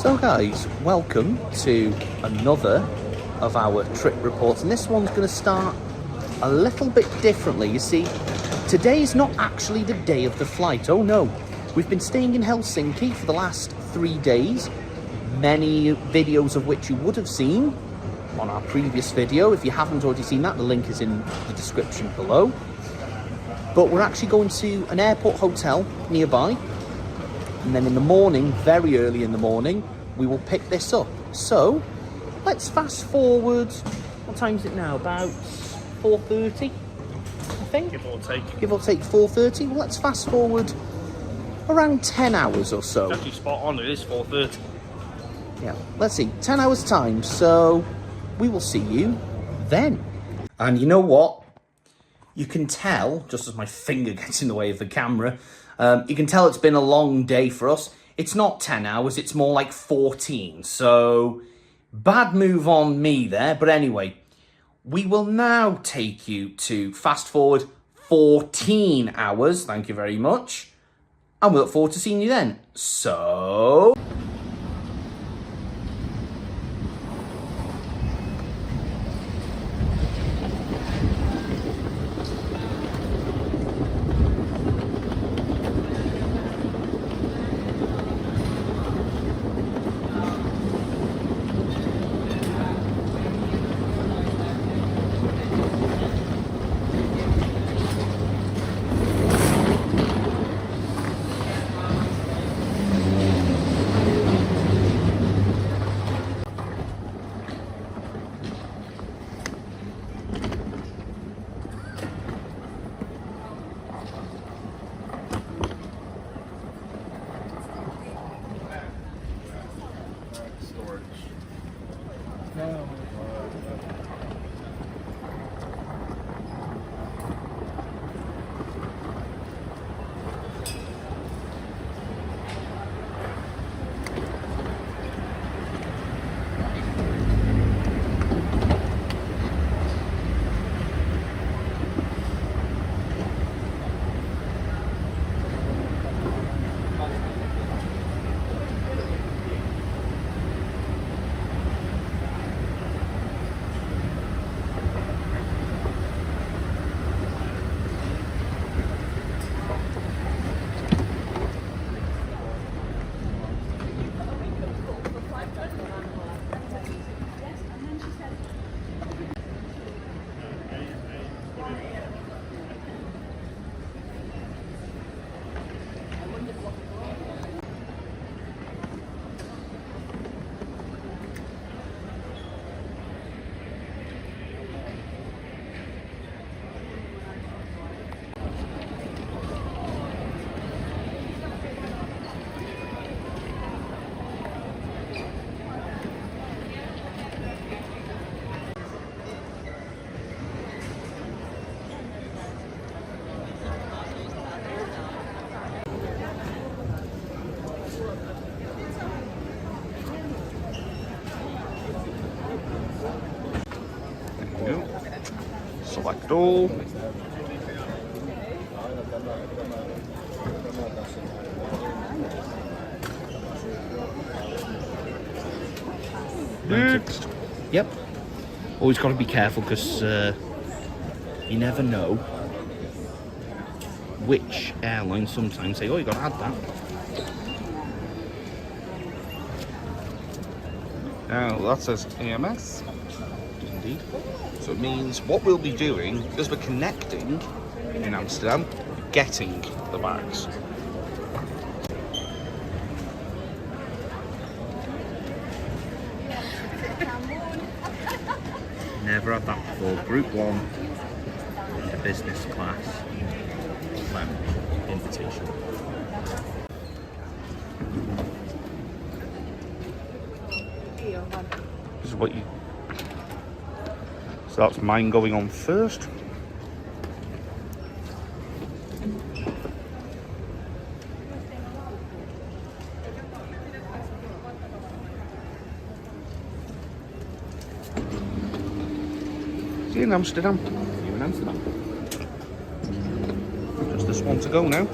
So guys, welcome to another of our trip reports, and this one's going to start a little bit differently. You see, today is not actually the day of the flight. Oh no, we've been staying in Helsinki for the last 3 days, many videos of which you would have seen on our previous video. If you haven't already seen that, the link is in the description below. But we're actually going to an airport hotel nearby, and then in the morning, very early in the morning, we will pick this up. So let's fast forward. What time is it now? About 4:30, I think. Give or take. Give or take 4:30. Well, let's fast forward around 10 hours or so. It's actually spot on. It is 4:30. Yeah. Let's see. 10 hours time. So we will see you then. And you know what? You can tell, just as my finger gets in the way of the camera, you can tell it's been a long day for us. It's not 10 hours, it's more like 14. So, bad move on me there. But anyway, we will now take you to fast forward 14 hours. Thank you very much. And we look forward to seeing you then. So... Select all. Next. Yep. Always got to be careful because you never know which airlines sometimes say, oh, you got to add that. Now that says AMS. Indeed. So it means what we'll be doing, because we're connecting in Amsterdam, getting the bags. Never had that before. Group 1 into business class. Invitation. This is what you... So that's mine going on first. See you in Amsterdam. See you in Amsterdam. Just this one to go now.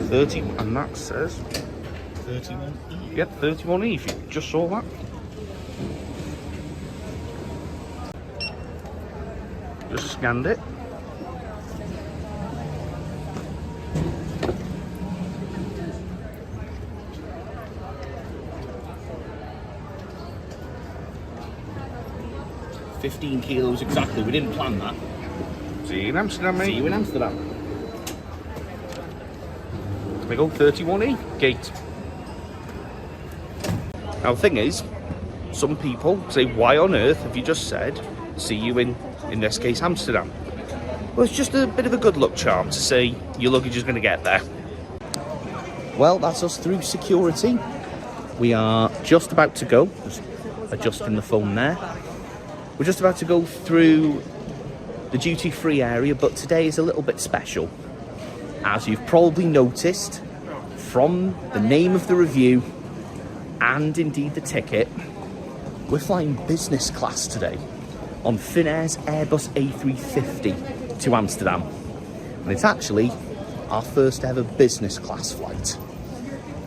30, and that says 31E. Yep, 31E, if you just saw that. Just scanned it. $15 kilos exactly. We didn't plan that. See you in Amsterdam, mate. See you in Amsterdam. There we go, 31E, gate. Now the thing is, some people say, why on earth have you just said, see you in this case, Amsterdam? Well, it's just a bit of a good luck charm to say your luggage is going to get there. Well, that's us through security. We are just about to go. Just adjusting the phone there. We're just about to go through the duty-free area, but today is a little bit special. As you've probably noticed from the name of the review and indeed the ticket, we're flying business class today on Finnair's Airbus A350 to Amsterdam. And it's actually our first ever business class flight.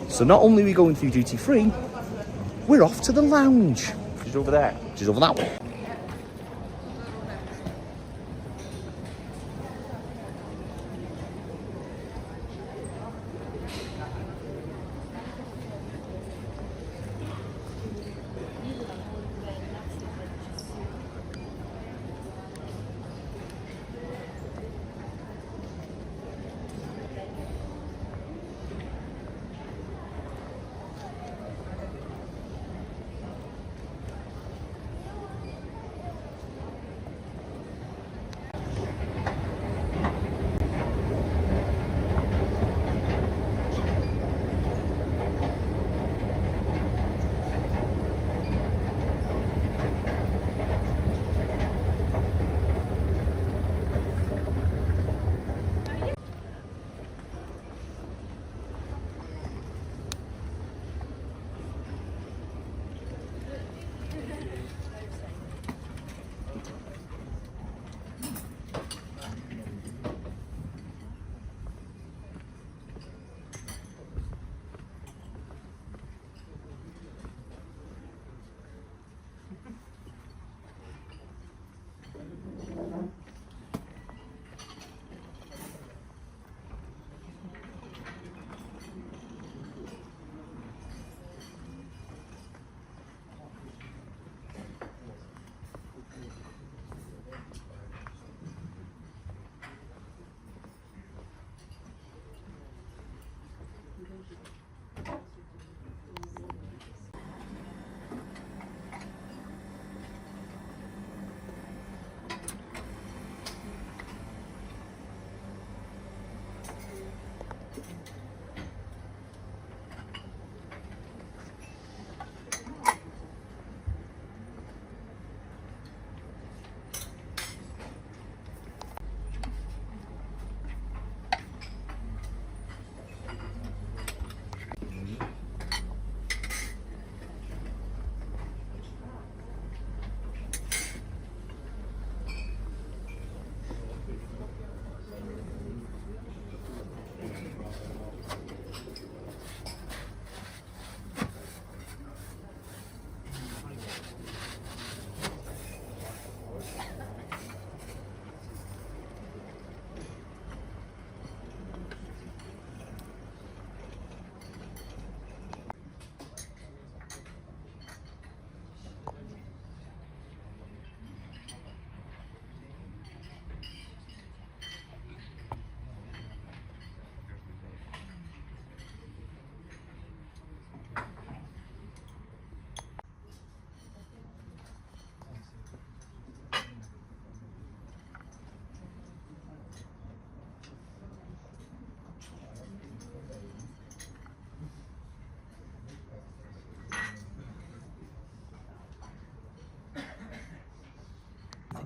So not only are we going through duty-free, we're off to the lounge. She's over there. Which is over that way.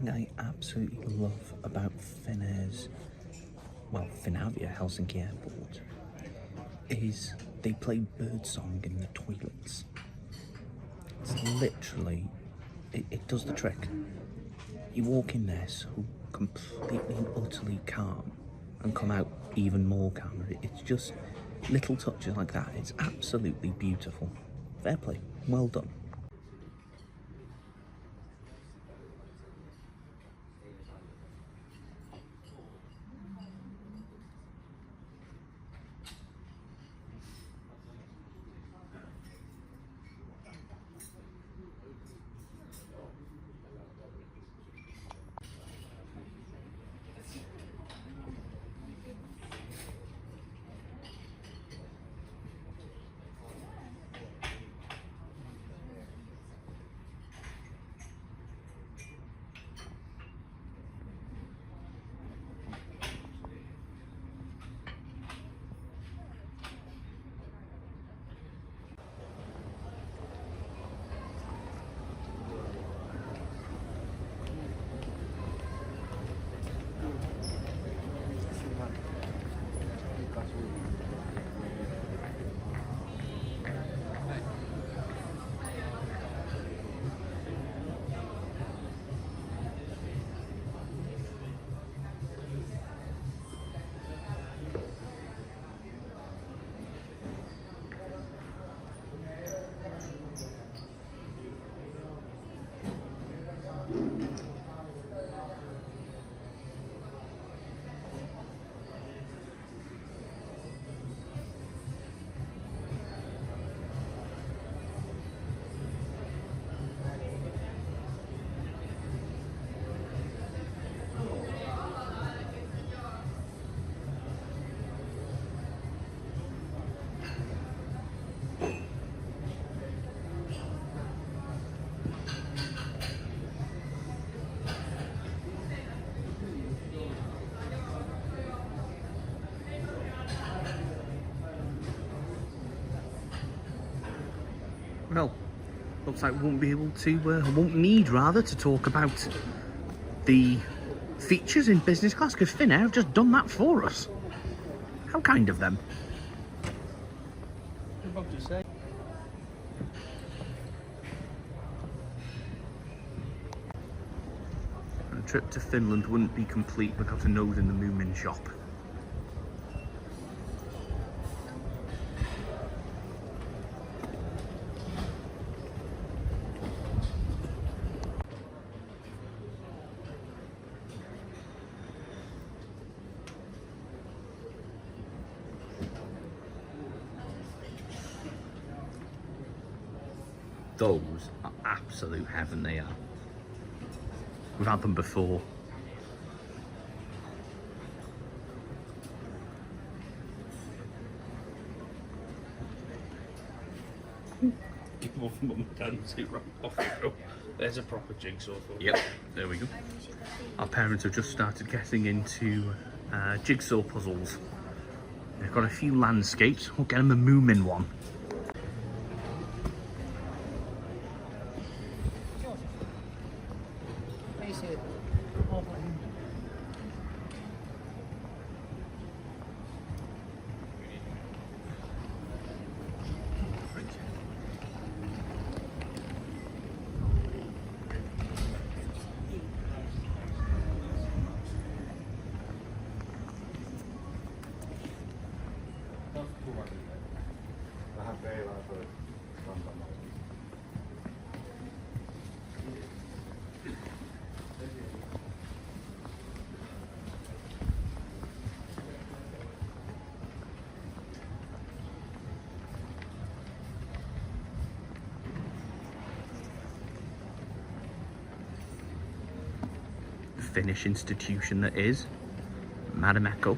thing I absolutely love about Finnair's, well, Finavia Helsinki Airport, is they play birdsong in the toilets. It's literally, it does the trick. You walk in there so completely and utterly calm and come out even more calmer. It's just little touches like that. It's absolutely beautiful. Fair play. Well done. Well, looks like we won't be able to, won't need rather, to talk about the features in business class, because Finnair have just done that for us. How kind of them. What to say? A trip to Finland wouldn't be complete without a nose in the Moomin shop. Those are absolute heaven, they are. We've had them before. There's a proper jigsaw for you. Yep, there we go. Our parents have just started getting into jigsaw puzzles. They've got a few landscapes. We'll get them a Moomin one. Finnish institution that is Madamekko.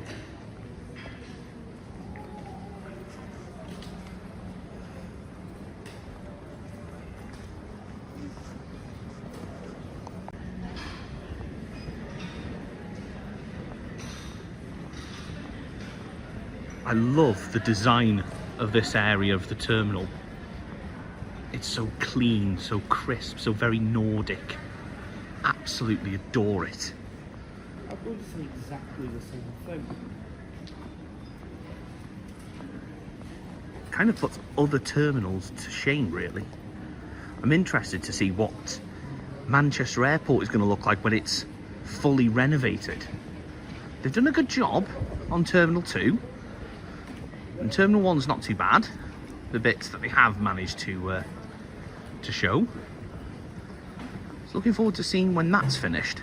I love the design of this area of the terminal. It's so clean, so crisp, so very Nordic. Absolutely adore it. I'm going to say exactly the same thing. Kind of puts other terminals to shame, really. I'm interested to see what Manchester Airport is going to look like when it's fully renovated. They've done a good job on Terminal 2. And Terminal 1's not too bad. the bits that they have managed to show. So looking forward to seeing when that's finished.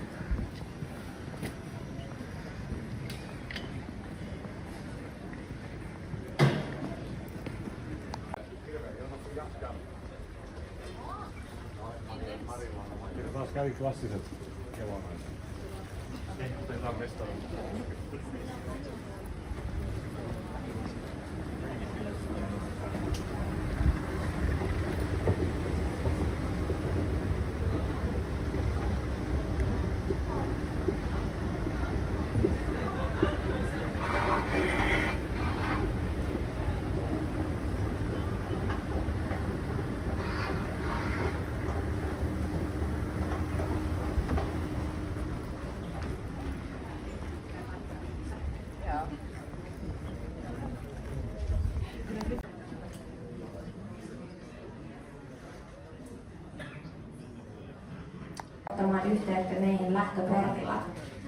Ottamaan yhteyttä meihin lähtöportilla.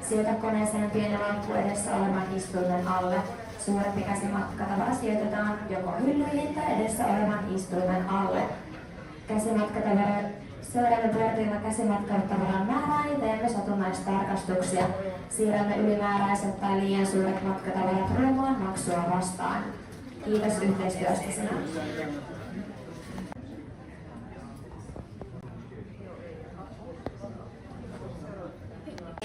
Sijoita koneeseen pieni lamppu edessä olevan istuimen alle. Suurempi käsimatkatavara sijoitetaan joko hyllyihin tai edessä olevan istuimen alle. Käsimatkatavara seuraamme portilla käsimatkatavaran määrää ja teemme satunnaistarkastuksia. Siirrämme ylimääräiset tai liian suuret matkatavarat ruumaan maksua vastaan. Kiitos yhteistyöstä sinä.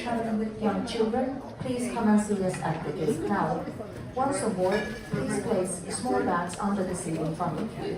Traveling with young children, please come and see us at the gate now. Once aboard, please place small bags under the seat in front of you.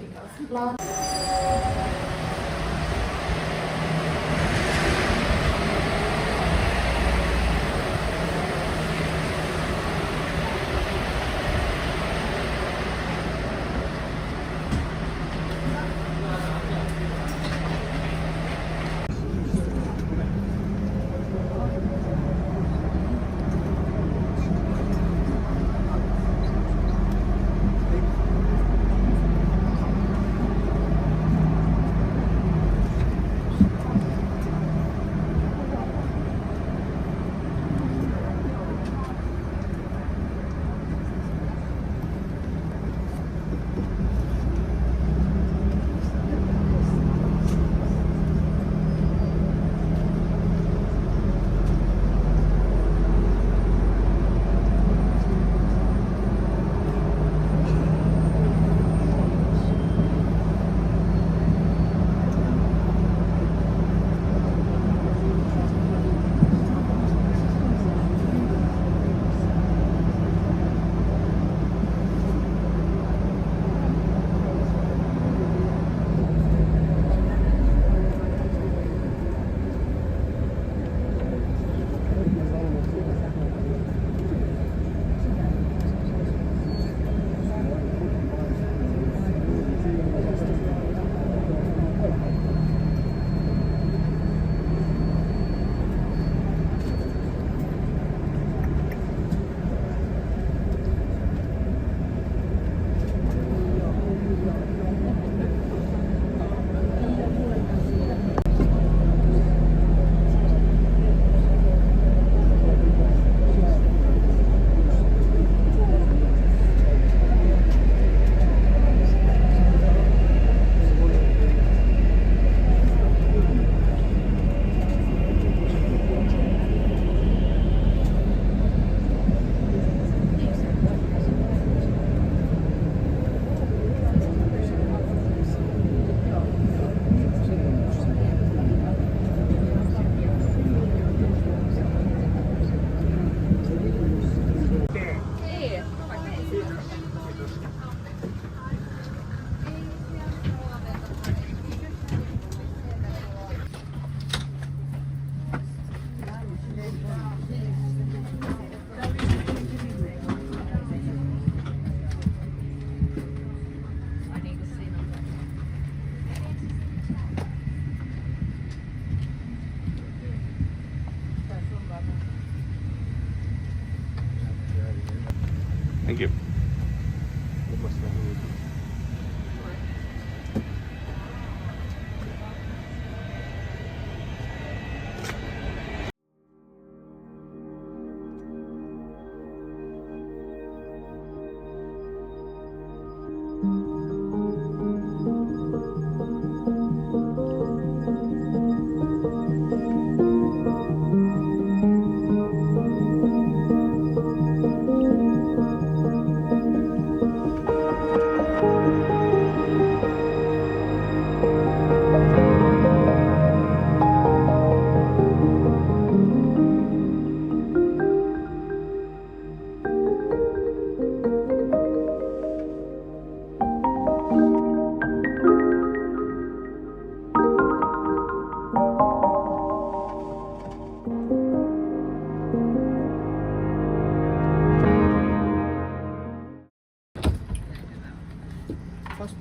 Thank you.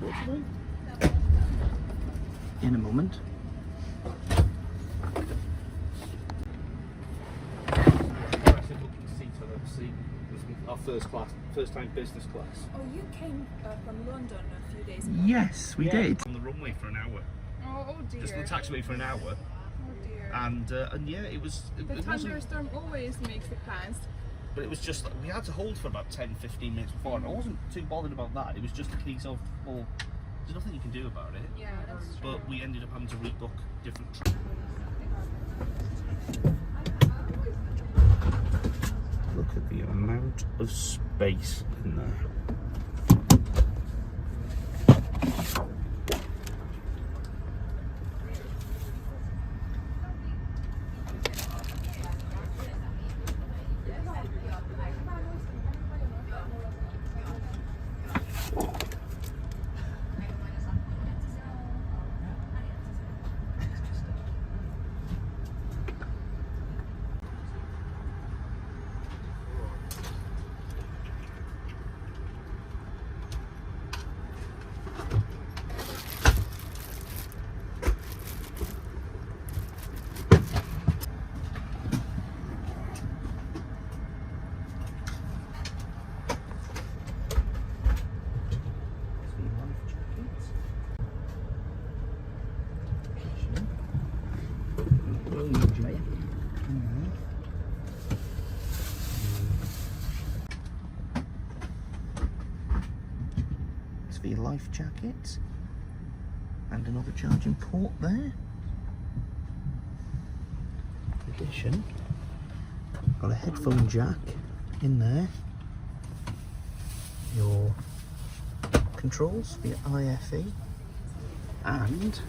unfortunately. In a moment. Our first time business class. Oh, you came from London a few days ago. Yes, we did. On the runway for an hour. Oh dear. Just on the taxiway for an hour. Oh dear. And yeah, it was. The It wasn't, thunderstorm always makes the plans. but it was just like, we had to hold for about 10-15 minutes before, and I wasn't too bothered about that. It was just a case of, well, there's nothing you can do about it. Yeah, that's true. But we ended up having to rebook different trips. Look at the amount of space in there. It's for your life jacket. And another charging port there. In addition, got a headphone jack in there. Your controls for your IFE. And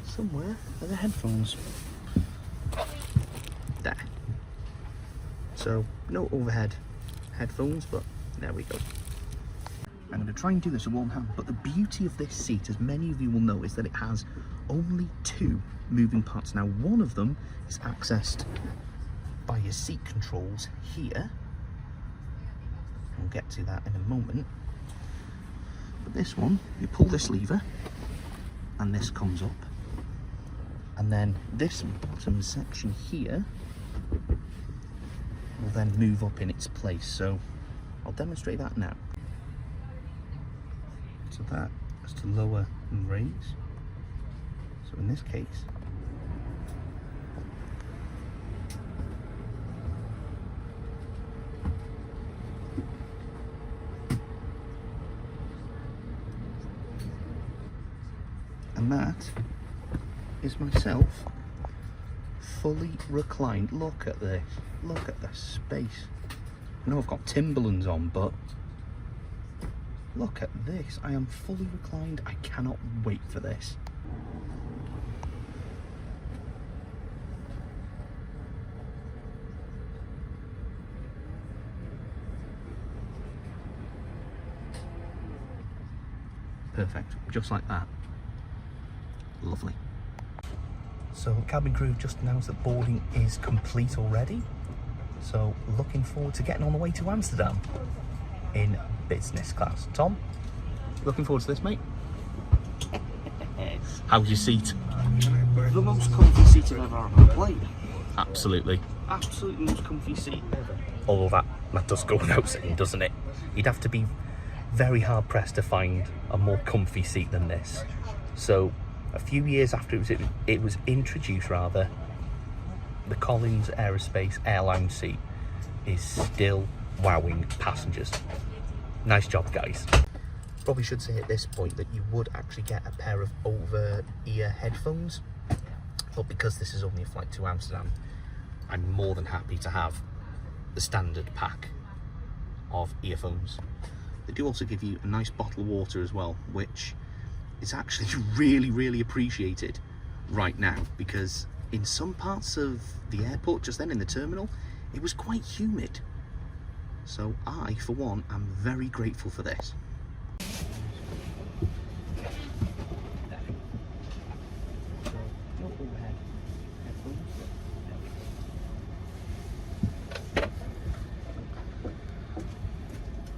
somewhere are the headphones. There. So no overhead headphones, but there we go. I'm going to try and do this with one hand, but the beauty of this seat, as many of you will know, is that it has only two moving parts. Now, one of them is accessed by your seat controls here. We'll get to that in a moment. But this one, you pull this lever, and this comes up. And then this bottom section here will then move up in its place. So I'll demonstrate that now. So that is to lower and raise. So in this case, and that is myself fully reclined. Look at this. Look at the space. I know I've got Timberlands on, but look at this. I am fully reclined. I cannot wait for this. Perfect. Just like that. Lovely. So cabin crew just announced that boarding is complete already. So looking forward to getting on the way to Amsterdam in business class. Tom, looking forward to this, mate? How's your seat? The most comfy seat I've ever had on a plane. Absolutely. Absolutely most comfy seat ever. Although that does go without saying, doesn't it? You'd have to be very hard pressed to find a more comfy seat than this. So a few years after it was introduced, the Collins Aerospace HEL-AMS seat is still wowing passengers. Nice job, guys. Probably should say at this point that you would actually get a pair of over-ear headphones, but because this is only a flight to Amsterdam, I'm more than happy to have the standard pack of earphones. They do also give you a nice bottle of water as well, which is actually really, really appreciated right now, because in some parts of the airport just then in the terminal, it was quite humid. So I, for one, am very grateful for this.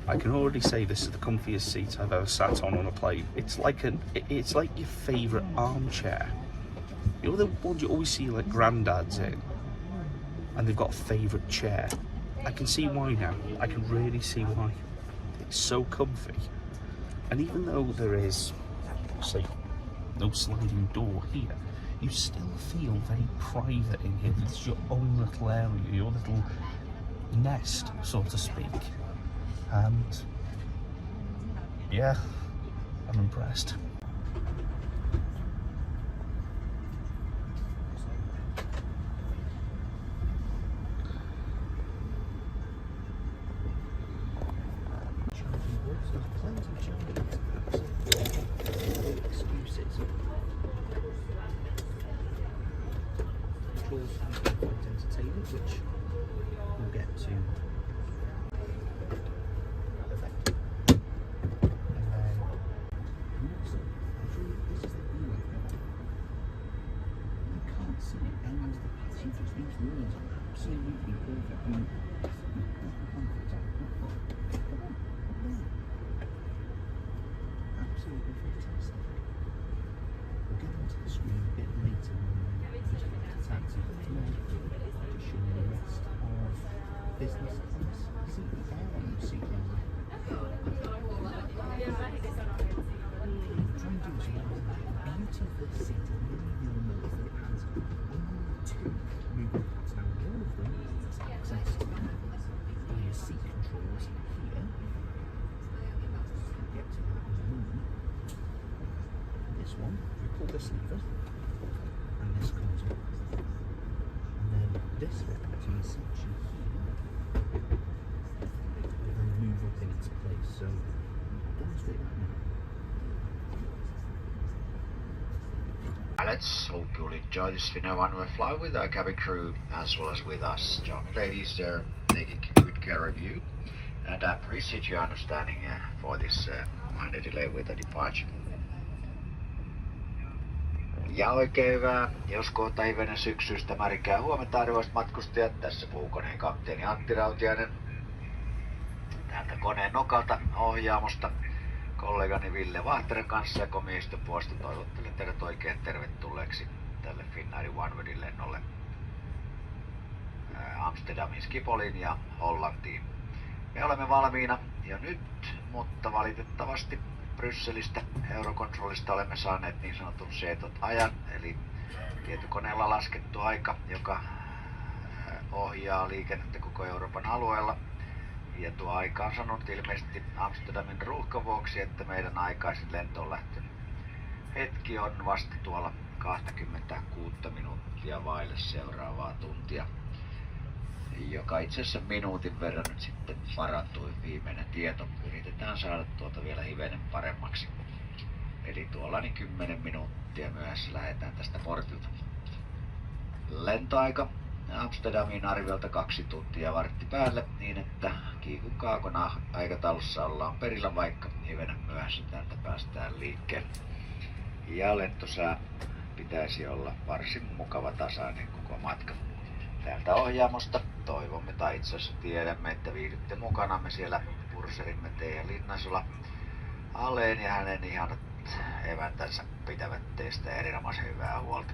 I can already say this is the comfiest seat I've ever sat on a plane. It's like your favourite armchair. You know the ones you always see like granddads in, and they've got a favourite chair. I can see why now. I can really see why. It's so comfy. And even though there is, say, no sliding door here, you still feel very private in here. It's your own little area, your little nest, so to speak. And yeah, I'm impressed. Which we'll get to. Perfect. And then also, actually, this is the view. You can't see any of the passengers. These walls are absolutely perfect. Absolutely fantastic. We'll get onto the screen a bit later when we just get to taxi, but tonight to show you the rest of business class seat AirAmS seat level. Try and do as well. The beauty of this seat is maybe you'll notice that it has only 2 moving parts. Now one of them has access to your seat controls here. Get to that in a moment. This one, you pull this lever, and this comes up. And then this button section here will then move up in its place. So demonstrate that now. Let's hope you'll enjoy this Finnair runway flight with our cabin crew as well as with us. John and ladies, they're taking good care of you, and I appreciate your understanding for this minor delay with the departure. Ja oikein hyvää, jos kohta hivenen syksyistä märkää huomenta arvoisat matkustajat. Tässä puukoneen kapteeni Antti Rautiainen. Täältä koneen nokalta ohjaamosta kollegani Ville Vahteran kanssa ja komiiston puolesta toivottelen teidät oikein tervetulleeksi tälle Finnairin OneWayin lennolle Amsterdamin Schipholiin ja Hollantiin. Me olemme valmiina jo nyt, mutta valitettavasti Brysselistä Eurocontrolista olemme saaneet niin sanotun SETOT-ajan, eli tietokoneella laskettu aika, joka ohjaa liikennettä koko Euroopan alueella. Ja tuo aika on sanonut ilmeisesti Amsterdamin ruuhkan vuoksi, että meidän aikaisin lentoon lähtö hetki on vasta tuolla 26 minuuttia vaille seuraavaa tuntia, joka itse asiassa minuutin verran nyt sitten parantui viimeinen tieto. Yritetään saada tuota vielä hivenen paremmaksi. Eli tuolla niin 10 minuuttia myöhässä lähdetään tästä portilta. Lentoaika Amsterdamiin arviolta 2 tuntia vartti päälle, niin että kiikun kaakon aikataulussa ollaan perillä, vaikka hivenen myöhässä täältä päästään liikkeelle. Ja lentosää pitäisi olla varsin mukava tasainen koko matka. Täältä ohjaamosta toivomme tai itse asiassa tiedämme, että viihdytte mukanamme siellä purserimme teidän Linnasola Aleen ja hänen ihanat eväntänsä pitävät teistä erinomaisen hyvää huolta.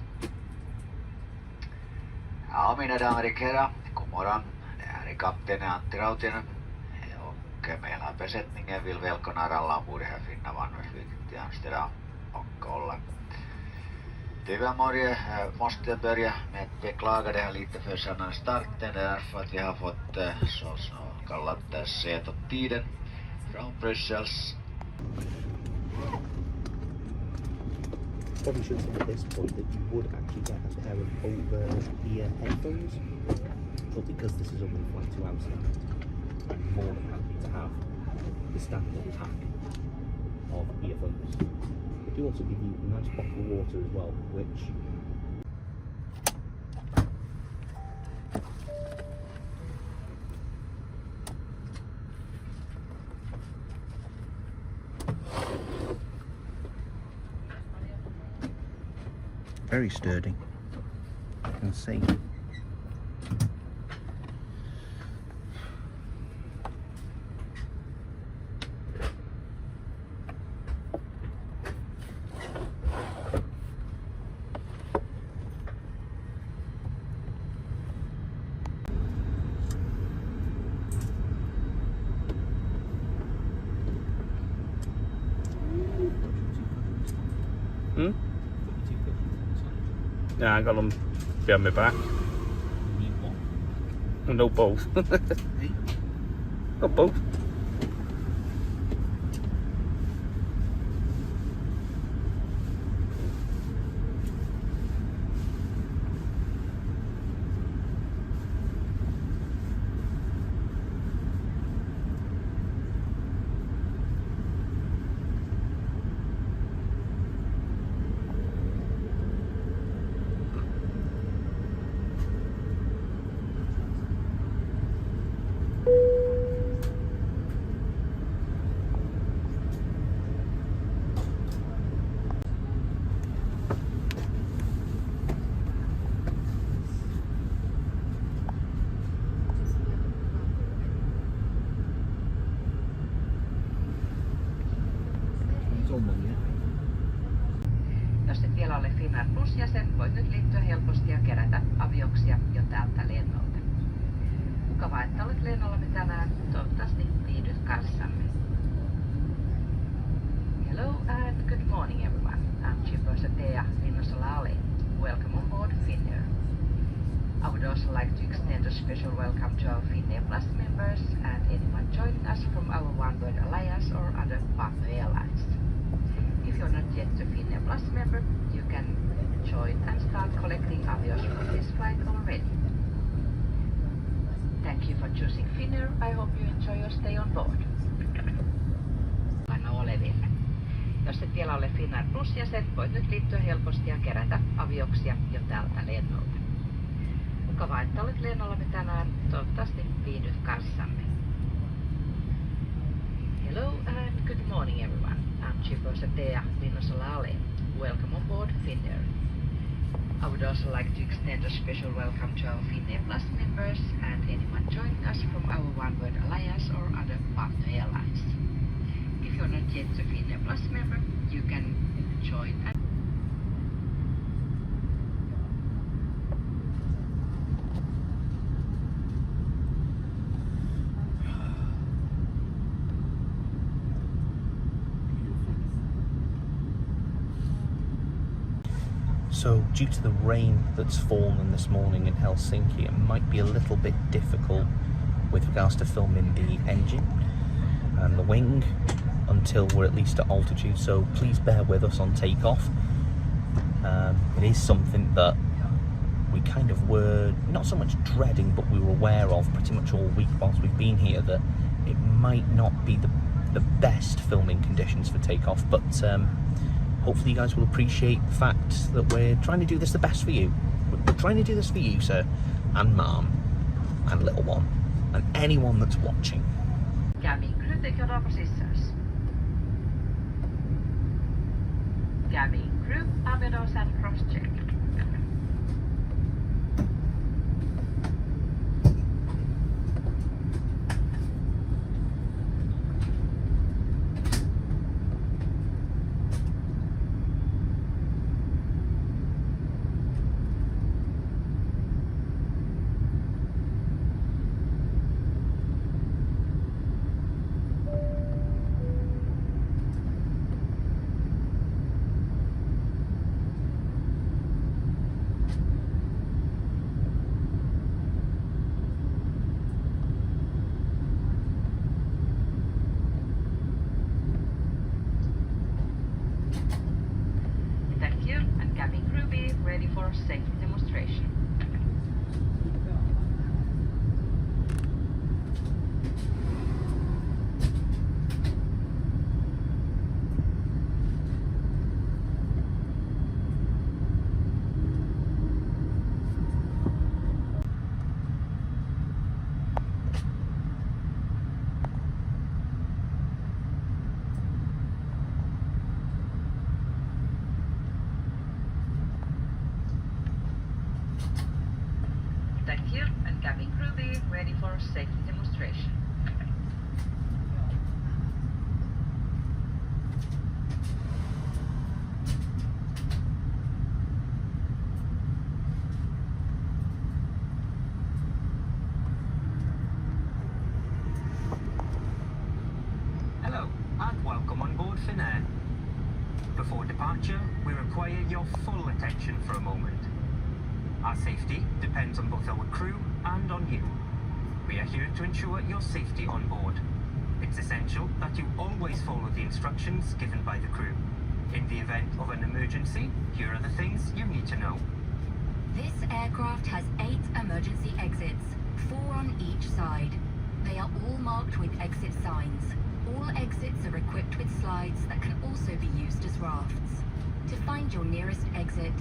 Ja mina damer och herrar, god morgon. Det här är kapten Antti Rautiainen och med hela besättningen vill välkomna er alla ombord här Finnair OneWay-flyget till Amsterdam och Holland. Tyvärr måste jag börja med att beklaga det här lite försenade starten därför att vi har fått så kallad SETOT-tiden från Bryssels. Probably should say at this point that you would actually get a pair of over-ear headphones, but because this is only flight to Amsterdam, I'm more than happy to have the standard pack of earphones. They do also give you a nice bottle of water as well, which very sturdy, you can see. Yeah, I got them behind my back. No, both. Not both. Jos et vielä ole Finnair Plus-jäsen, voit nyt liittyä helposti ja kerätä avioksia jo täältä lennolta. Mukavaa, että olet lennollamme tänään. Toivottavasti viihdyt kanssamme. Hello and good morning everyone. I'm HEL-AMS. Welcome on board Finnair. I would also like to extend a special welcome to our Finnair Plus members and anyone joining us from our OneWorld Alliance or other partner airlines. If you're not yet a Finnair Plus member, you can join and start collecting avios from this flight already. Thank you for choosing Finnair. I hope you enjoy your stay on board. Anna oleville. Jos et vielä ole Finnair Plus-jäsen, voit nyt liittyä helposti ja kerätä avioksia jo täältä lennolta. Mukavaa, että olet lennollamme tänään. Toivottavasti viihdyt kanssamme. Hello and good morning everyone. I'm HEL-AMS. Welcome on board Finnair. I would also like to extend a special welcome to our Finnair Plus members and anyone joining us from our OneWorld Alliance or other partner airlines. If you're not yet a Finnair Plus member, you can join and So due to the rain that's fallen this morning in Helsinki, it might be a little bit difficult with regards to filming the engine and the wing until we're at least at altitude, so please bear with us on takeoff. It is something that we kind of were not so much dreading, but we were aware of pretty much all week whilst we've been here, that it might not be the best filming conditions for takeoff, but hopefully you guys will appreciate the fact that we're trying to do this the best for you. We're trying to do this for you, sir, and mum, and little one, and anyone that's watching. cabin crew take your positions. Cabin crew, aviators and cross-check. Thank you, and cabin crew be ready for safety demonstration. Thank you, and cabin crew be ready for safety demonstration. Hello, and welcome on board Finnair. Before departure, we require your full attention for a moment. Our safety depends on both our crew and on you. We are here to ensure your safety on board. It's essential that you always follow the instructions given by the crew. In the event of an emergency, here are the things you need to know. This aircraft has 8 emergency exits, 4 on each side. They are all marked with exit signs. All exits are equipped with slides that can also be used as rafts. To find your nearest exit,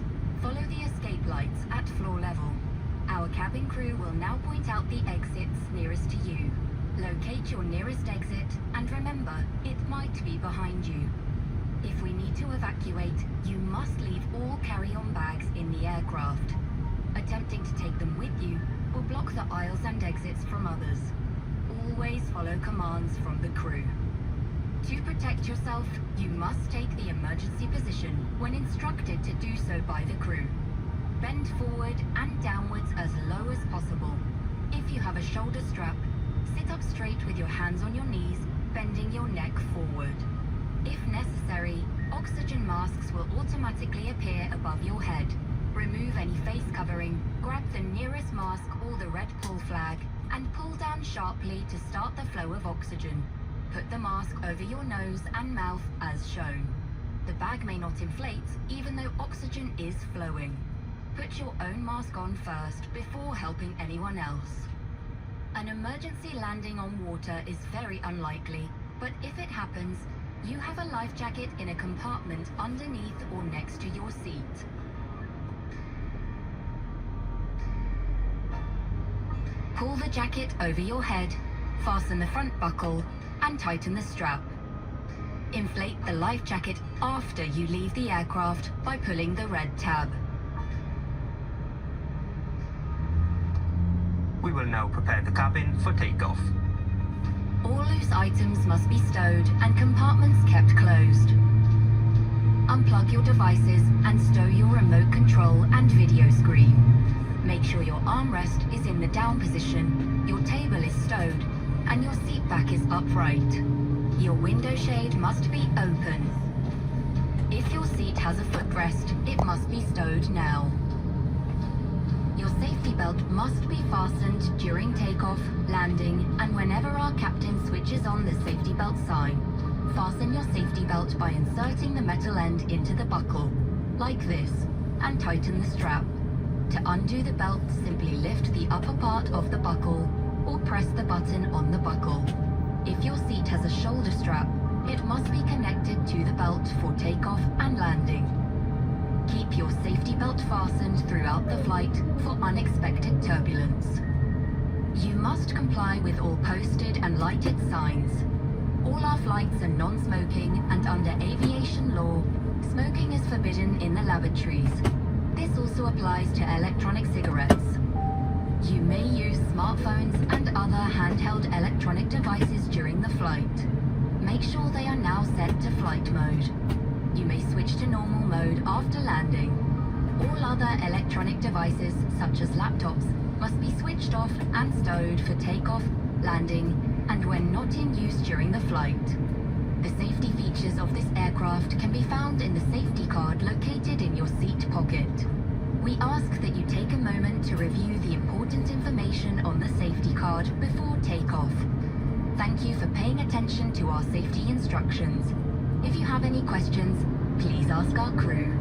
follow the escape lights at floor level. Our cabin crew will now point out the exits nearest to you. Locate your nearest exit and remember, it might be behind you. If we need to evacuate, you must leave all carry-on bags in the aircraft. Attempting to take them with you will block the aisles and exits from others. Always follow commands from the crew. To protect yourself, you must take the emergency position when instructed to do so by the crew. Bend forward and downwards as low as possible. If you have a shoulder strap, sit up straight with your hands on your knees, bending your neck forward. If necessary, oxygen masks will automatically appear above your head. Remove any face covering, grab the nearest mask or the red pull flag, and pull down sharply to start the flow of oxygen. Put the mask over your nose and mouth as shown. The bag may not inflate, even though oxygen is flowing. Put your own mask on first before helping anyone else. An emergency landing on water is very unlikely, but if it happens, you have a life jacket in a compartment underneath or next to your seat. Pull the jacket over your head, fasten the front buckle, and tighten the strap. Inflate the life jacket after you leave the aircraft by pulling the red tab. We will now prepare the cabin for takeoff. All loose items must be stowed and compartments kept closed. Unplug your devices and stow your remote control and video screen. Make sure your armrest is in the down position, your table is stowed, and your seat back is upright. Your window shade must be open. If your seat has a footrest, it must be stowed now. Your safety belt must be fastened during takeoff, landing, and whenever our captain switches on the safety belt sign. Fasten your safety belt by inserting the metal end into the buckle, like this, and tighten the strap. To undo the belt, simply lift the upper part of the buckle, or press the button on the buckle. If your seat has a shoulder strap, it must be connected to the belt for takeoff and landing. Keep your safety belt fastened throughout the flight for unexpected turbulence. You must comply with all posted and lighted signs. All our flights are non-smoking, and under aviation law, smoking is forbidden in the lavatories. This also applies to electronic cigarettes. You may use smartphones and other handheld electronic devices during the flight. Make sure they are now set to flight mode. You may switch to normal mode after landing. All other electronic devices, such as laptops, must be switched off and stowed for takeoff, landing, and when not in use during the flight. The safety features of this aircraft can be found in the safety card located in your seat pocket. We ask that you take a moment to review the important information on the safety card before takeoff. Thank you for paying attention to our safety instructions. If you have any questions, please ask our crew.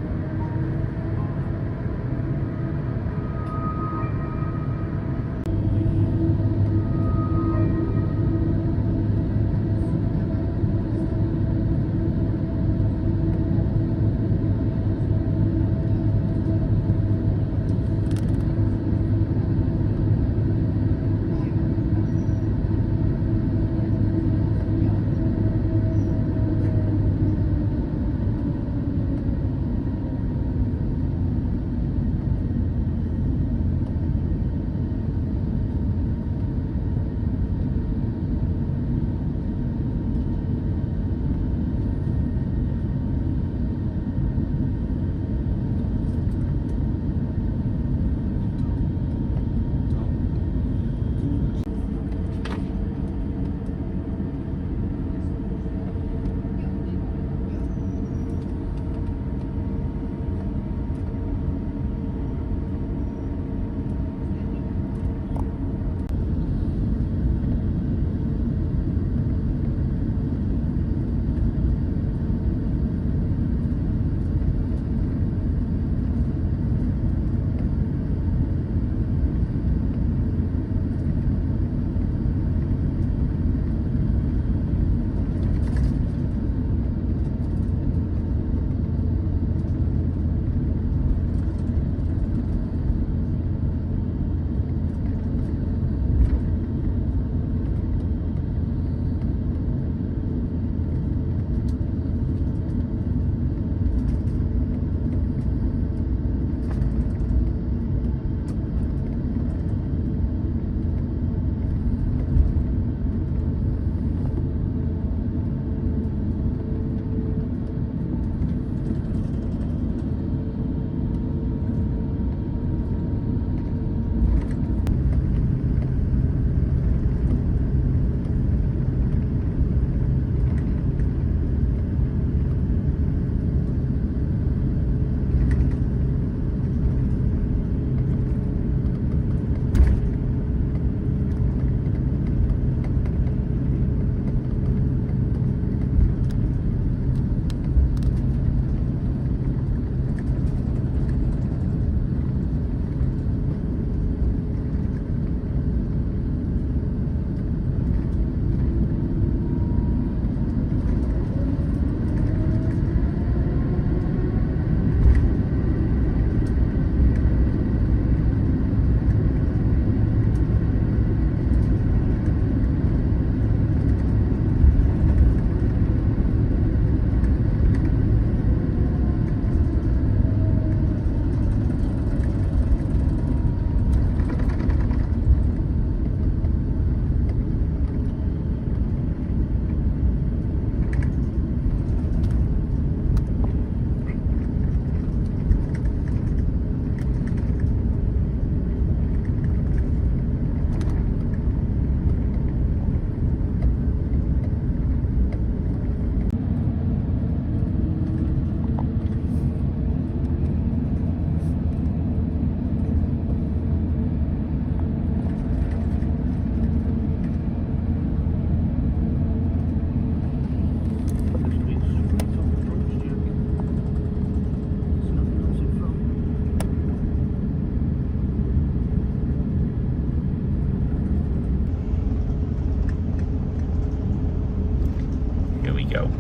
go.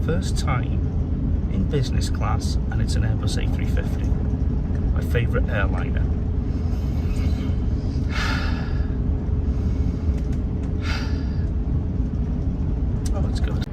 First time in business class, and it's an Airbus A350. My favourite airliner. Oh, it's good.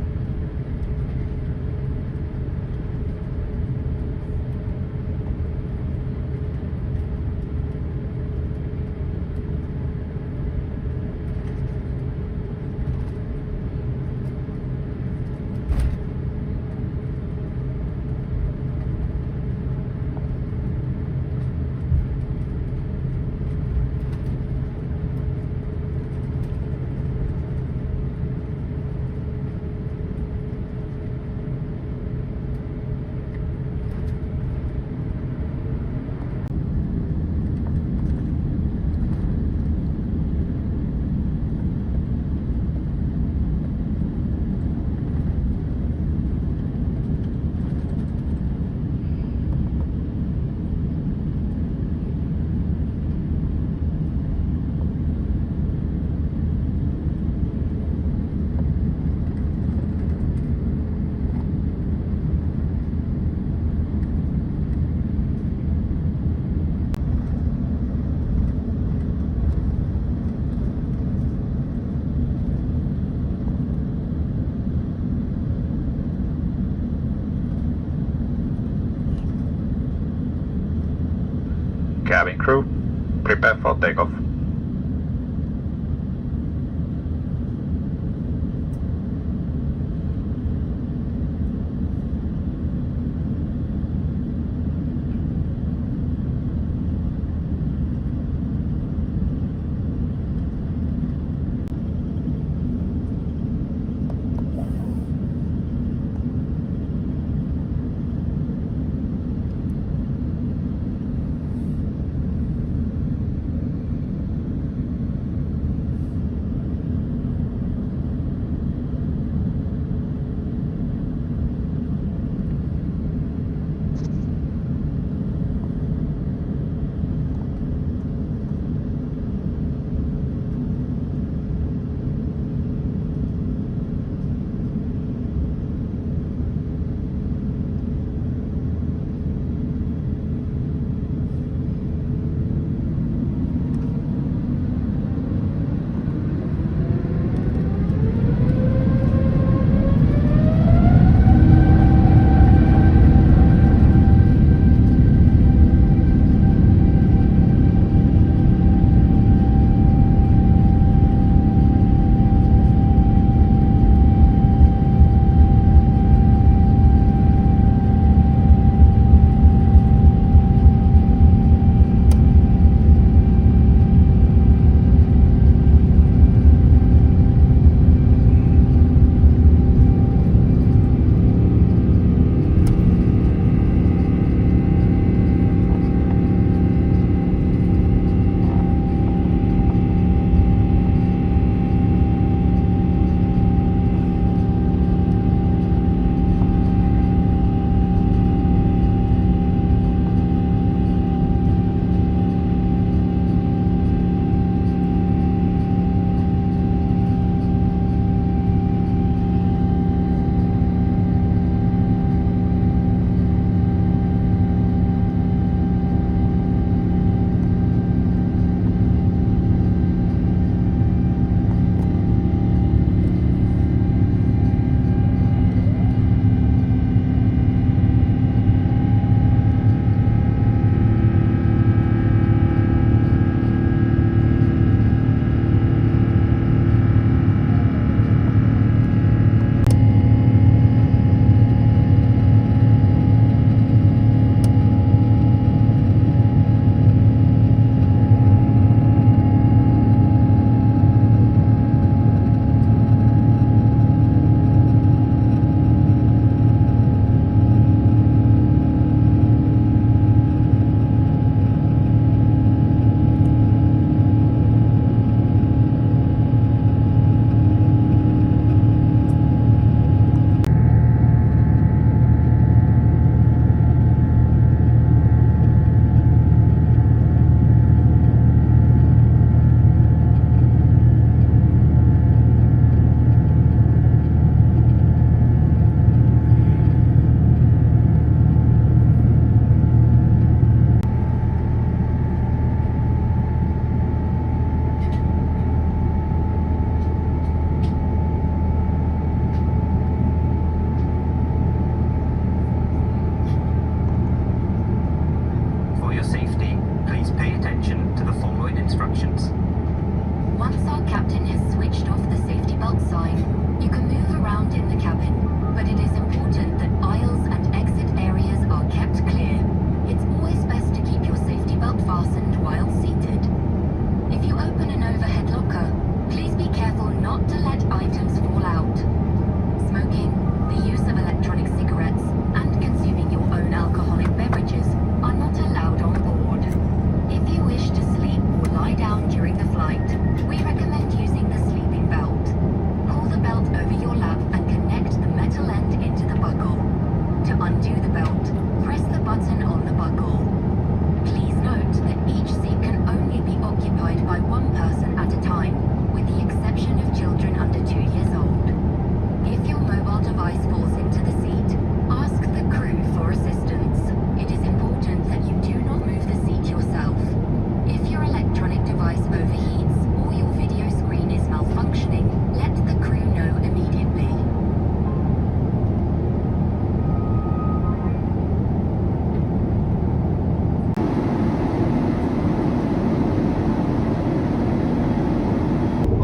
Cabin crew, prepare for takeoff. button on the buckle. Please note that each seat can only be occupied by one person at a time, with the exception of children under 2 years old. If your mobile device falls into the seat, ask the crew for assistance. It is important that you do not move the seat yourself. If your electronic device overheats or your video screen is malfunctioning, let the crew know immediately.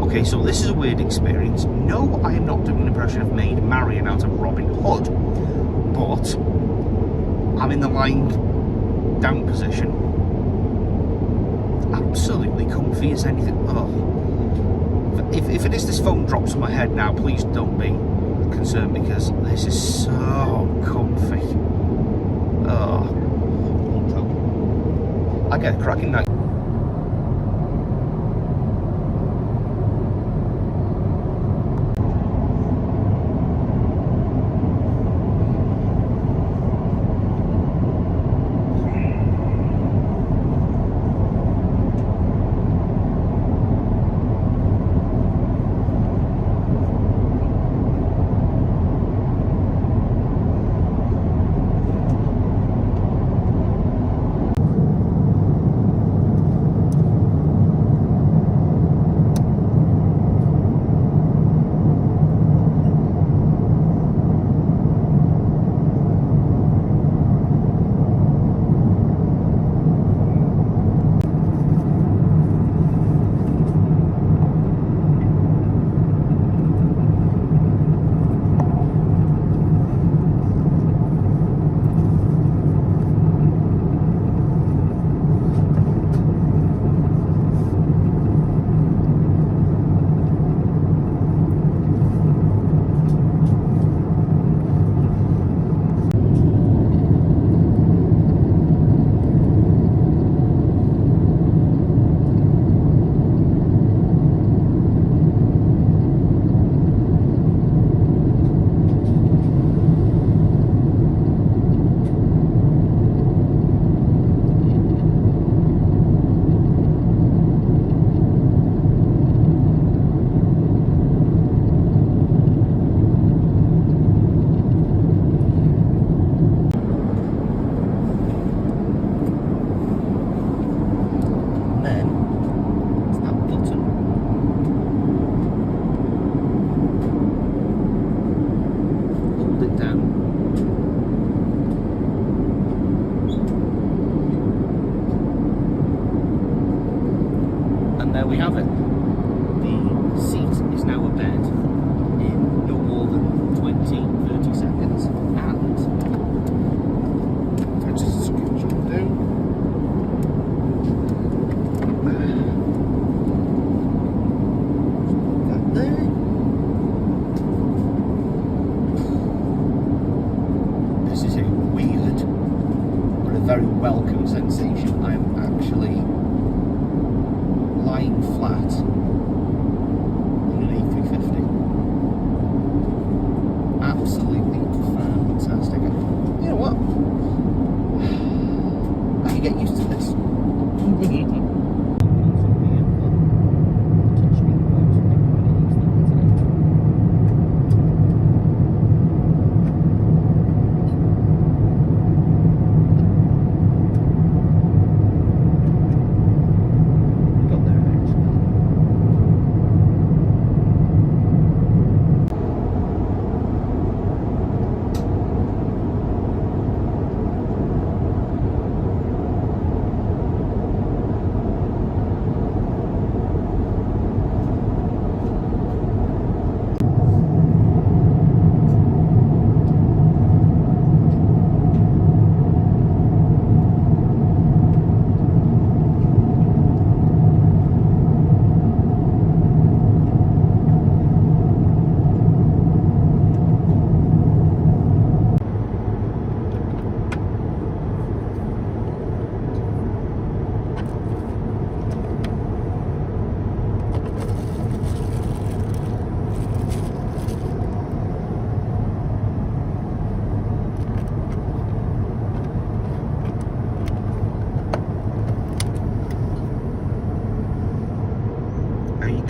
Okay, so this is a weird experience. No, I am not doing an impression of Maid Marian out of Robin Hood, but I'm in the lying down position. Absolutely comfy as anything. Oh. If it is this phone drops on my head now, please don't be concerned, because this is so comfy. Oh. I get a cracking night.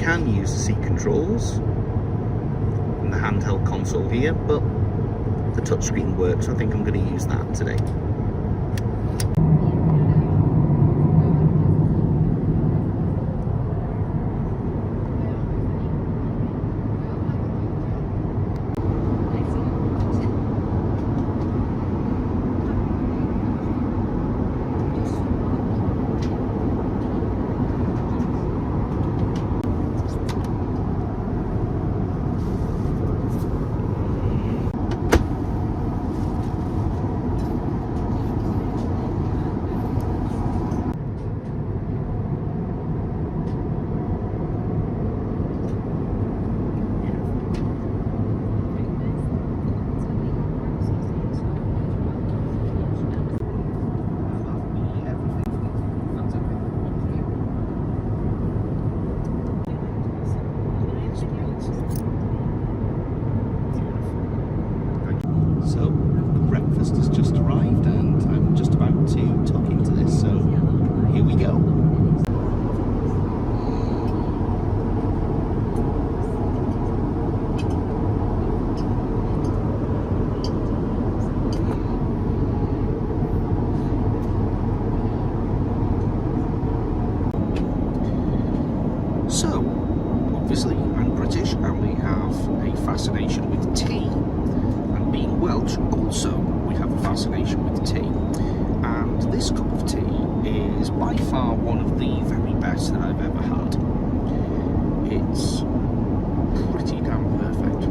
can use the seat controls and the handheld console here, but the touchscreen works, so I think I'm going to use that today. So, breakfast has just arrived and I'm just about to tuck into this, so here we go. So, obviously I'm British and we have a fascination with tea. Being Welsh, also we have a fascination with tea, and this cup of tea is by far one of the very best that I've ever had. It's pretty damn perfect.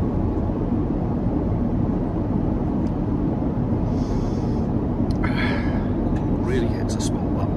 Really hits a spot well.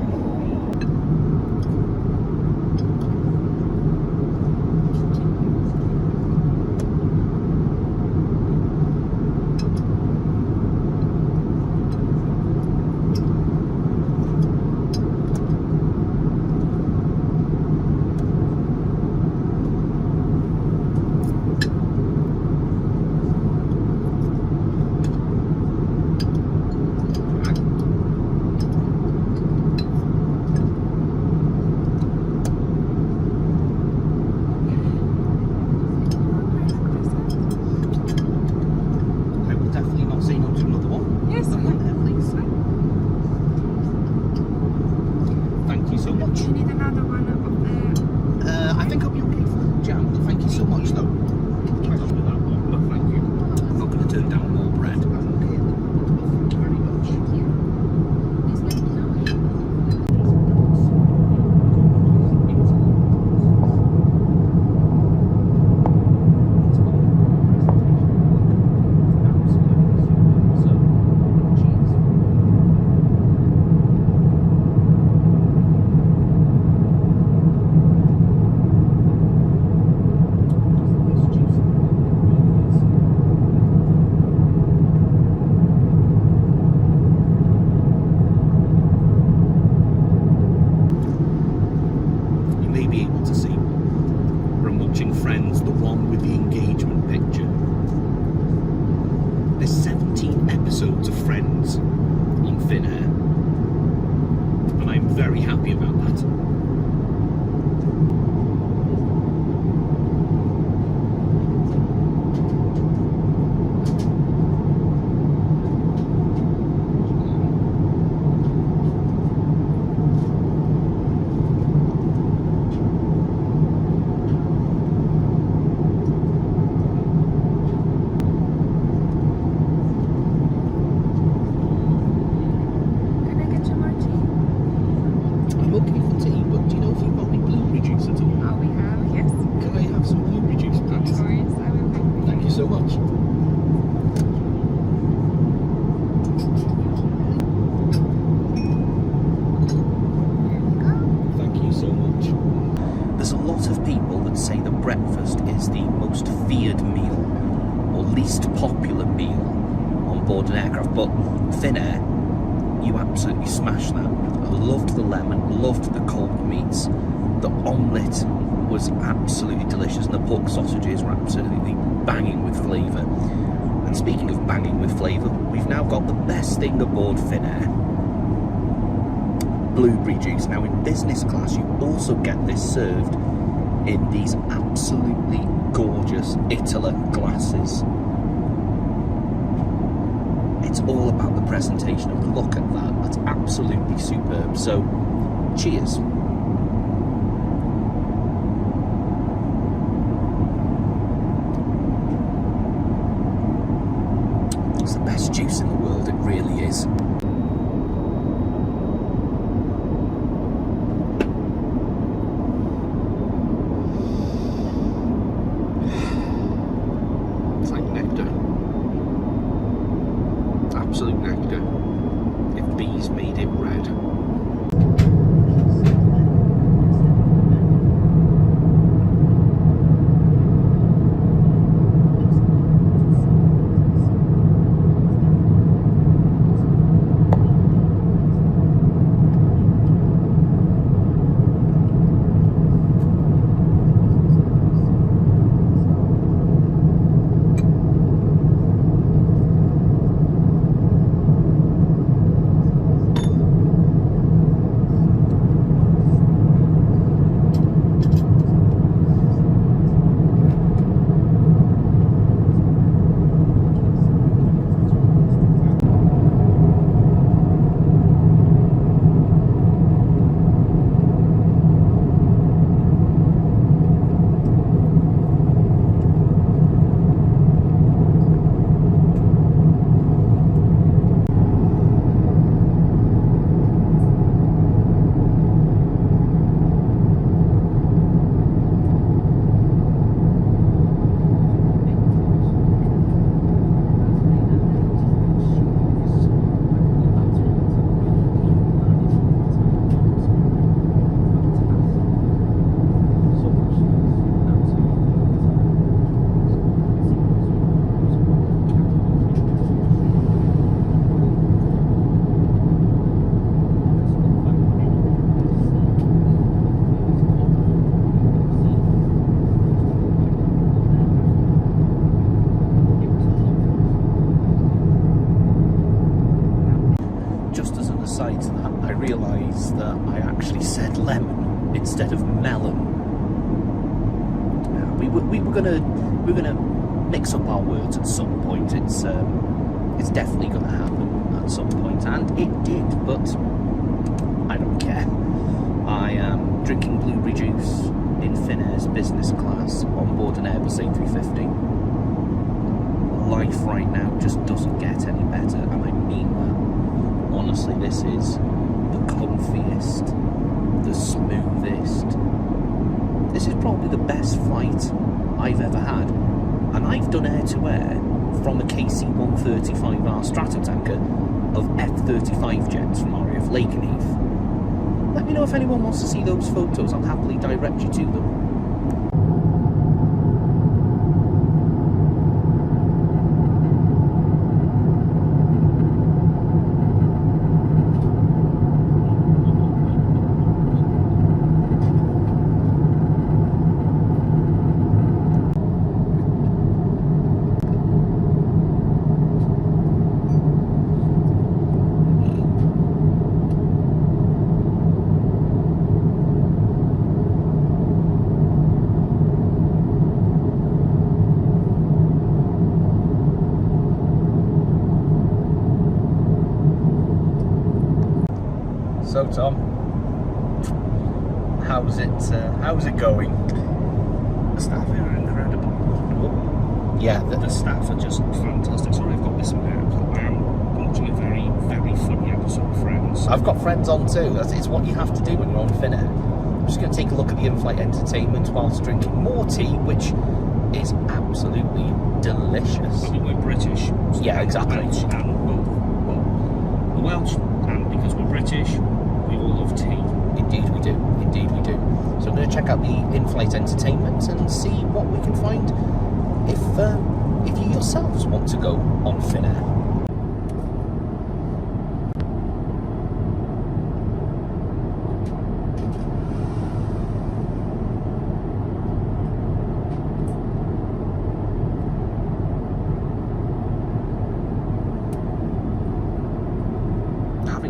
Episodes of Friends on Finnair, and I'm very happy about that. Breakfast is the most feared meal or least popular meal on board an aircraft, but Finnair, you absolutely smashed that. I loved the lemon, loved the cold meats, the omelette was absolutely delicious, and the pork sausages were absolutely banging with flavour. And speaking of banging with flavour, we've now got the best thing aboard Finnair, blueberry juice. Now in business class you also get this served in these absolutely gorgeous Itala glasses. It's all about the presentation, and look at that, that's absolutely superb. So, cheers. It's the best juice in the world, it really is. It's like nectar. Absolute nectar. If bees made it red. I realised that I actually said lemon instead of melon. We're gonna mix up our words at some point. It's definitely gonna happen at some point, and it did. But I don't care. I am drinking blueberry juice in Finnair's business class on board an Airbus A350. Life right now just doesn't get any better, and I mean that. Honestly, this is the comfiest, the smoothest. This is probably the best flight I've ever had. And I've done air-to-air from a KC-135R Stratotanker of F-35 jets from RAF Lakenheath. Let me know if anyone wants to see those photos. I'll happily direct you to them. So Tom, how's it going? The staff here are incredible. Yeah, The staff are just fantastic. Sorry, I've got this in there. I am watching a very, very funny episode of Friends. I've got friends on too. It's what you have to do when you're on Finnair. I'm just going to take a look at the in-flight entertainment whilst drinking more tea, which is absolutely delicious. I mean, we're British. So Yeah, exactly. Welsh and the Welsh, and because we're British, we all love tea. Indeed we do. Indeed we do. So I'm going to check out the in-flight entertainment and see what we can find if you yourselves want to go on Finnair.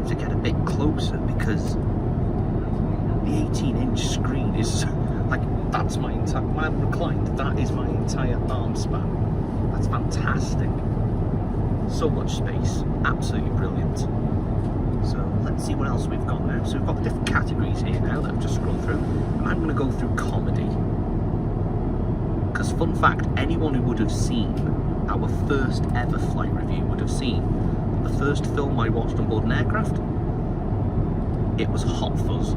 To get a bit closer because the 18-inch screen is Like, that's my entire, when I'm reclined, that is my entire arm span. That's fantastic. So much space, absolutely brilliant. So let's see what else we've got now. So we've got the different categories here now that I've just scrolled through, and I'm going to go through comedy. Because fun fact, anyone who would have seen our first ever flight review would have seen the first film I watched on board an aircraft. It was Hot Fuzz.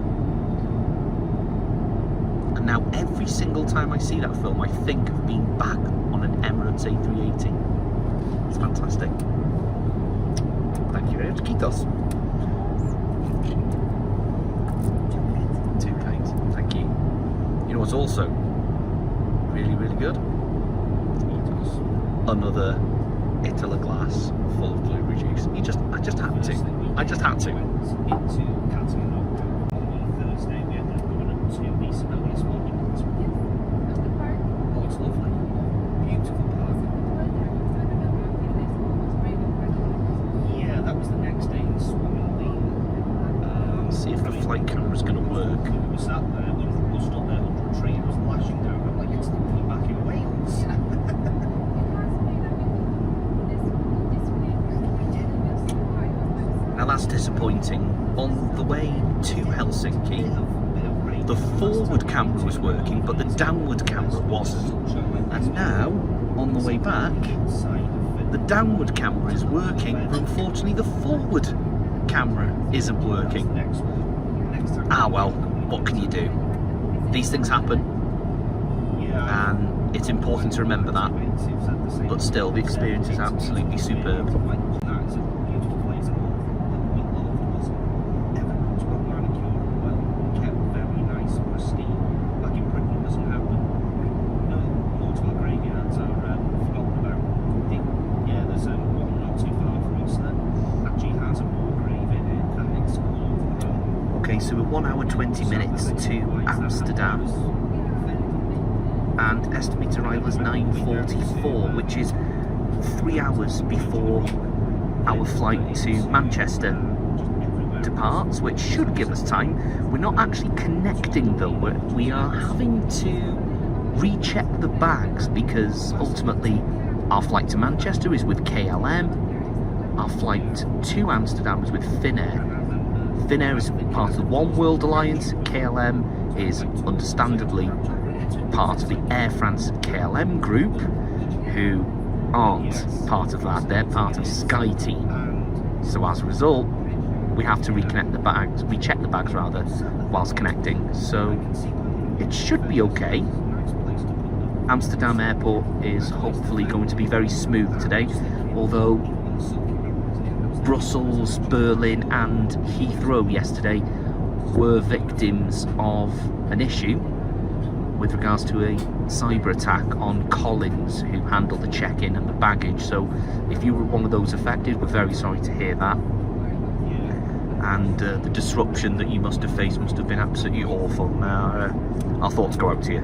And now every single time I see that film, I think of being back on an Emirates A380. It's fantastic. Thank you very much, Kitos. £2. Thank you. You know what's also really, really good? Another Italy glass full of blueberry juice. I just had to. I just had to. Into Catalan on Thursday. We ended up going up to the Sibelius Monument. Oh, it's lovely. Beautiful park. Yeah, that was the next day in Swansea. See if the flight camera's going to work. We sat there, we stood there under a tree, it was lashing down. I'm like, it's like being back in Wales. Now that's disappointing. On the way to Helsinki, the forward camera was working, but the downward camera wasn't. And now, on the way back, the downward camera is working, but unfortunately the forward camera isn't working. Ah well, what can you do? These things happen, and it's important to remember that. But still, the experience is absolutely superb. Okay, so we're 1 hour 20 minutes to Amsterdam, and estimated arrival is 9:44, which is 3 hours before our flight to Manchester departs, which should give us time. We're not actually connecting though, we are having to recheck the bags because ultimately our flight to Manchester is with KLM, our flight to Amsterdam is with Finnair. Finnair is part of the One World Alliance. KLM is understandably part of the Air France KLM group, who aren't part of that. They're part of SkyTeam. So as a result, we have to recheck the bags rather, whilst connecting. So it should be okay. Amsterdam Airport is hopefully going to be very smooth today, although Brussels, Berlin and Heathrow yesterday were victims of an issue with regards to a cyber attack on Collins, who handled the check-in and the baggage. So if you were one of those affected, we're very sorry to hear that. And the disruption that you must have faced must have been absolutely awful. Now, our thoughts go out to you.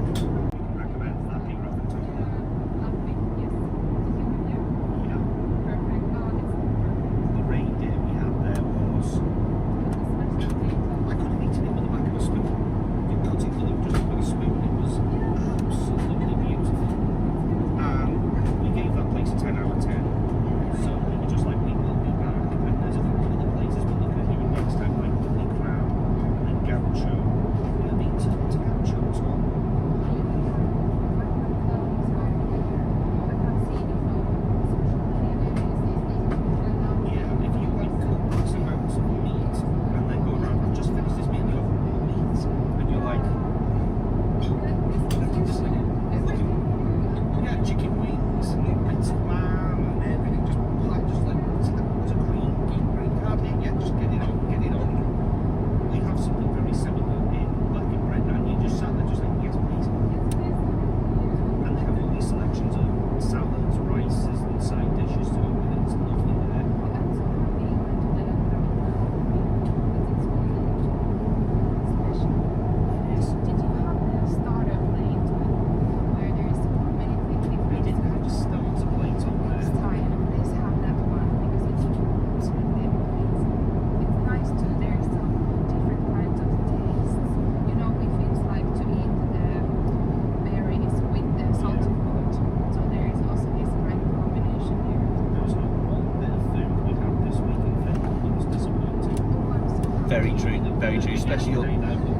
Very true, especially We'll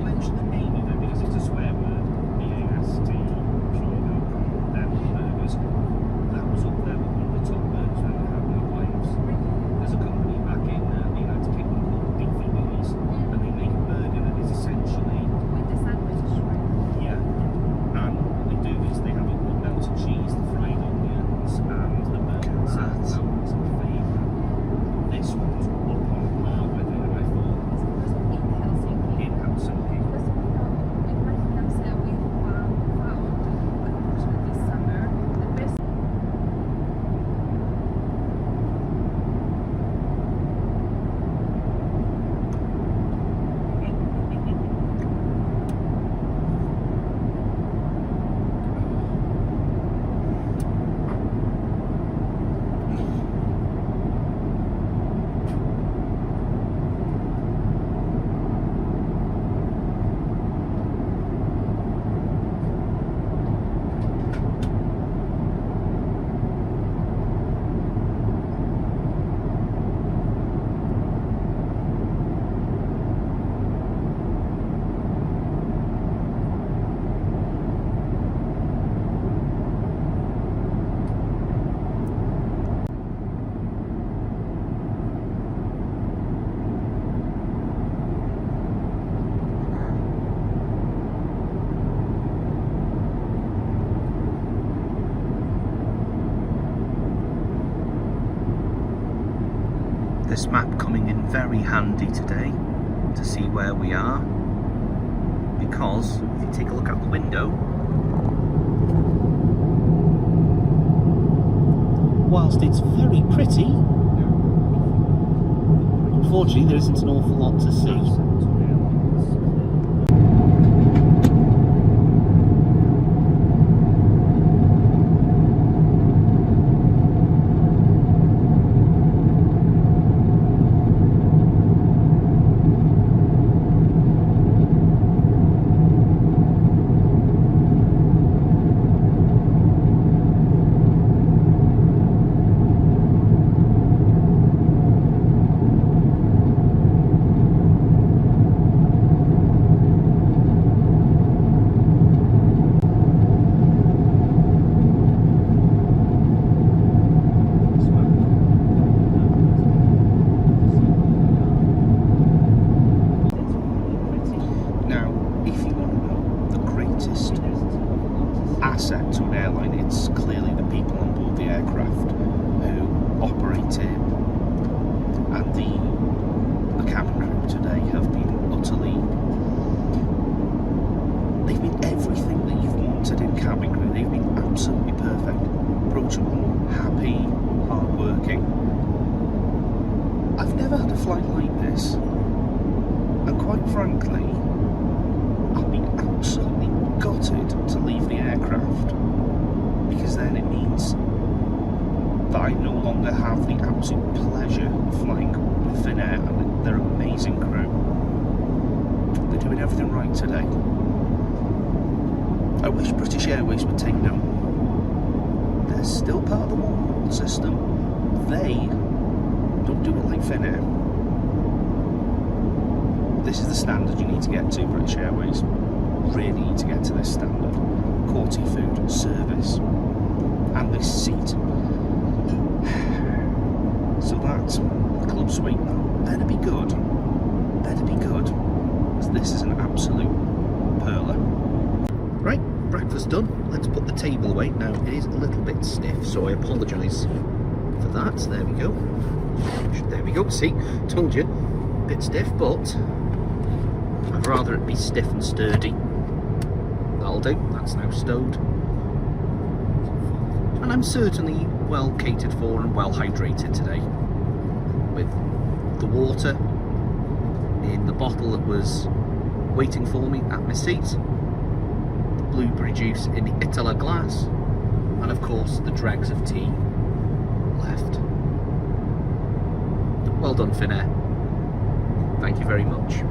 mention the name of it because it's a swear word. B-A-S-T, I'm sure you know from them burgers. That was up there with one of the top burgers when they had no planes. There's a company back in the United Kingdom called Beefy Willies, and they make a burger that is essentially... With the sandwich. Yeah. And what they do is they have it with melted cheese, the fried onions, and the burger itself. That was a favourite. This one was up on par with it, and I thought, In Helsinki. in Helsinki. Because in Amsterdam we found actually this summer the best. This map coming in very handy today to see where we are, because if you take a look out the window, whilst it's very pretty, unfortunately there isn't an awful lot to see. Asset to an airline, it's clearly the people on board the aircraft who operate it, and the cabin crew today have been they've been everything that you've wanted in cabin crew. They've been absolutely perfect, approachable, happy, hard-working. I've never had a flight like this, and quite frankly, I'll be absolutely gutted to leave the aircraft, because then it means that I no longer have the absolute pleasure of flying with Finnair and their amazing crew. They're doing everything right today. I wish British Airways would take note. They're still part of the one world system. They don't do it like Finnair. This is the standard you need to get to, British Airways. Really need to get to this standard. Quality food, service, and this seat. So that club suite better be good. Better be good. Because this is an absolute perler. Right, breakfast done. Let's put the table away. Now, it is a little bit stiff, so I apologise for that. There we go. There we go. See, told you. Bit stiff, but I'd rather it be stiff and sturdy. That'll do. That's now stowed. And I'm certainly well catered for and well hydrated today, with the water in the bottle that was waiting for me at my seat, the blueberry juice in the Itala glass, and of course the dregs of tea left. Well done, Finnair. Thank you very much.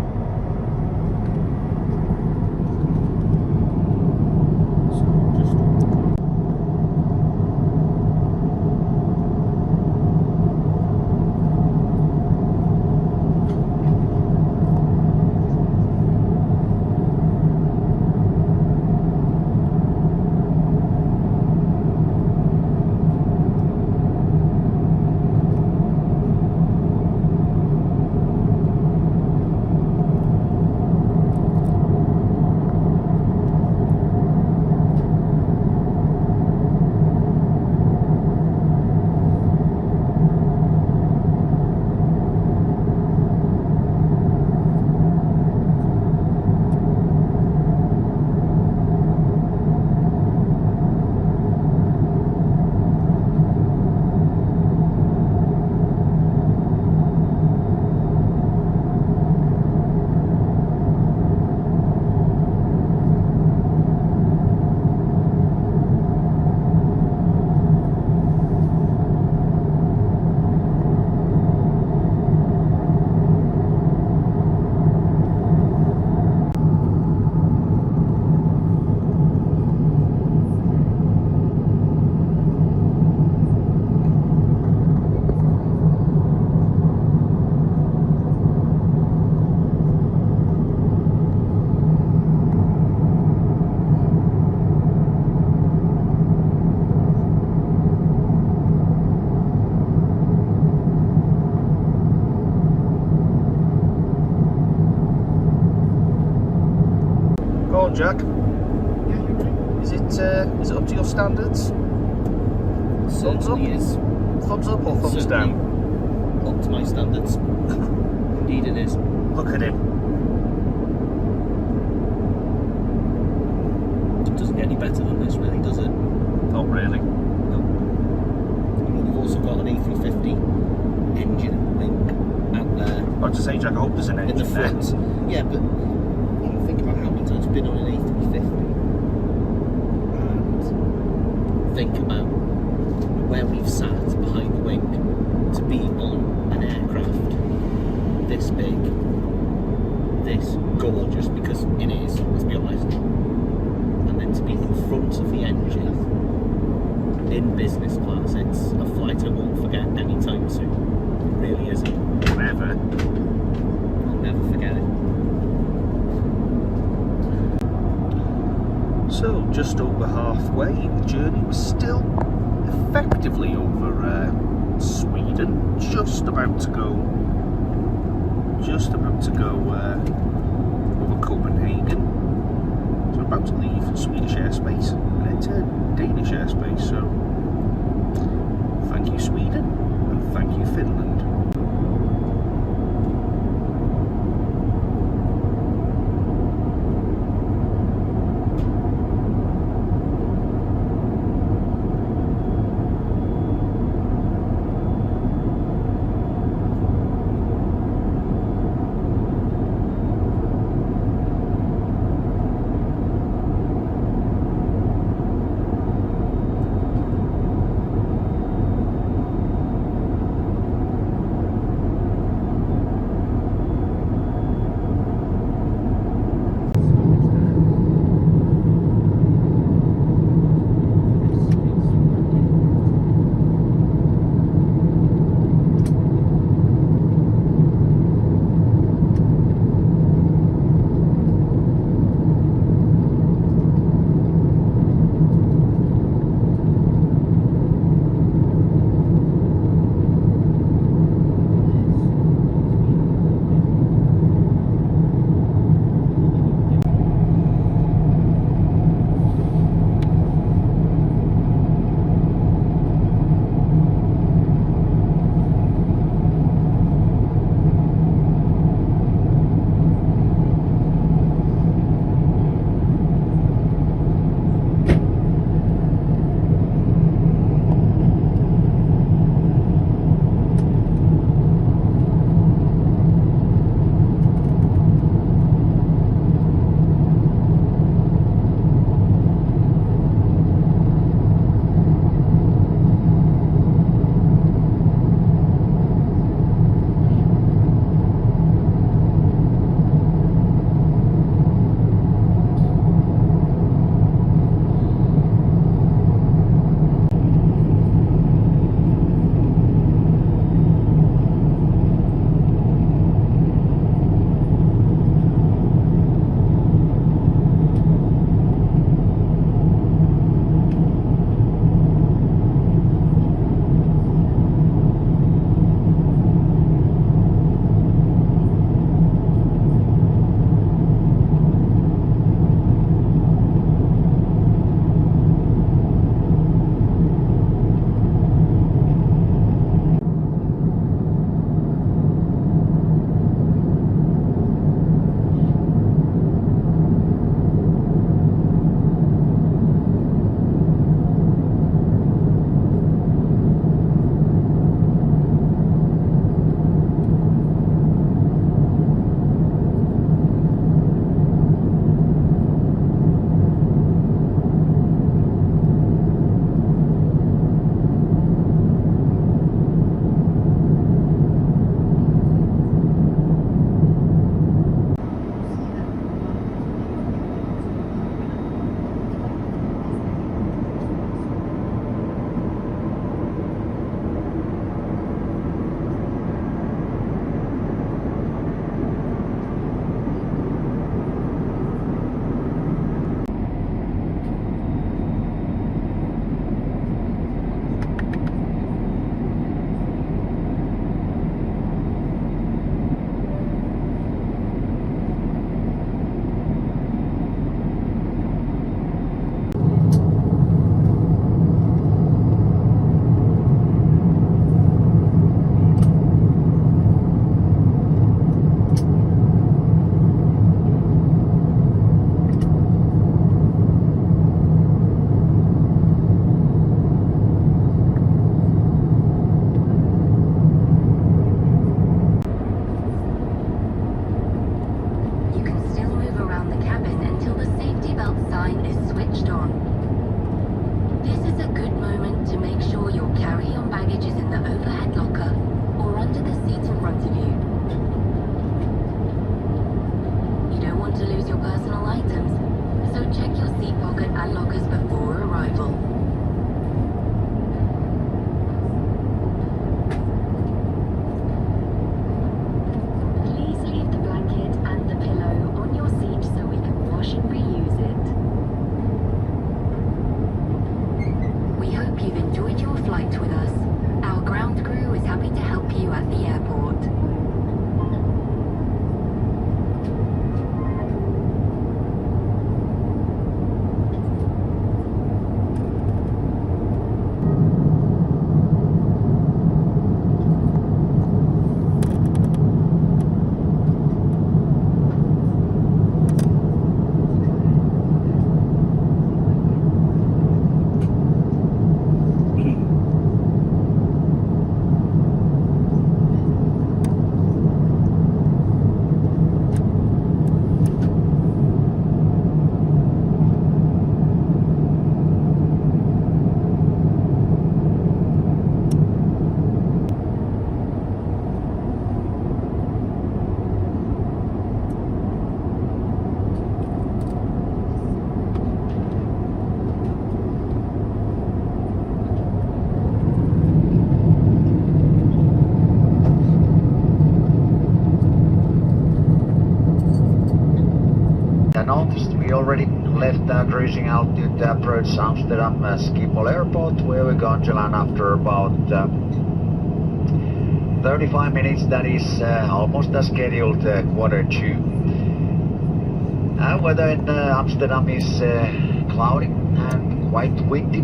Jack? Is it up to your standards? Thumbs up? Certainly is. Thumbs up or thumbs Certainly down? Up to my standards. Indeed it is. Look at him. It doesn't get any better than this, really, does it? Not really. No. I mean, we've also got an A350 engine wing out there. I have to say, Jack, I hope there's an In the engine there. front. Yeah, but you know, think about how many times I've been on an A350 and think about where we've sat behind the wing to be on an aircraft this big, this gorgeous, because it is, let's be honest, and then to be in front of the engine in business class, it's a flight I won't forget anytime soon. It really isn't. Never. I'll never forget it. So, just over halfway, the journey was still effectively over Sweden, just about to go over Copenhagen. So about to leave Swedish airspace and enter Danish airspace. So thank you Sweden and thank you Finland. already left our cruising altitude to approach Amsterdam Schiphol Airport, where we're going to land after about 35 minutes. That is almost as scheduled, 1:45. Weather in Amsterdam is cloudy and quite windy.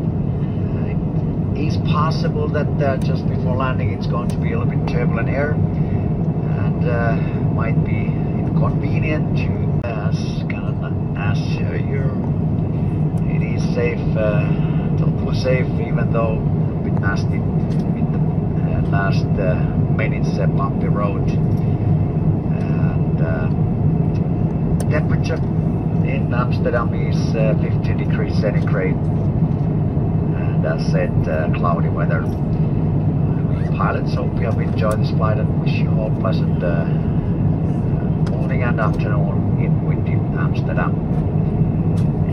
It is possible that just before landing it's going to be a little bit turbulent air, and might be inconvenient to assure you it is safe, totally safe, even though a bit nasty with the last minutes bumpy road. And temperature in Amsterdam is 50 degrees centigrade, and as said, cloudy weather. Pilots, hope you have enjoyed this flight and wish you all pleasant morning and afternoon in windy Amsterdam.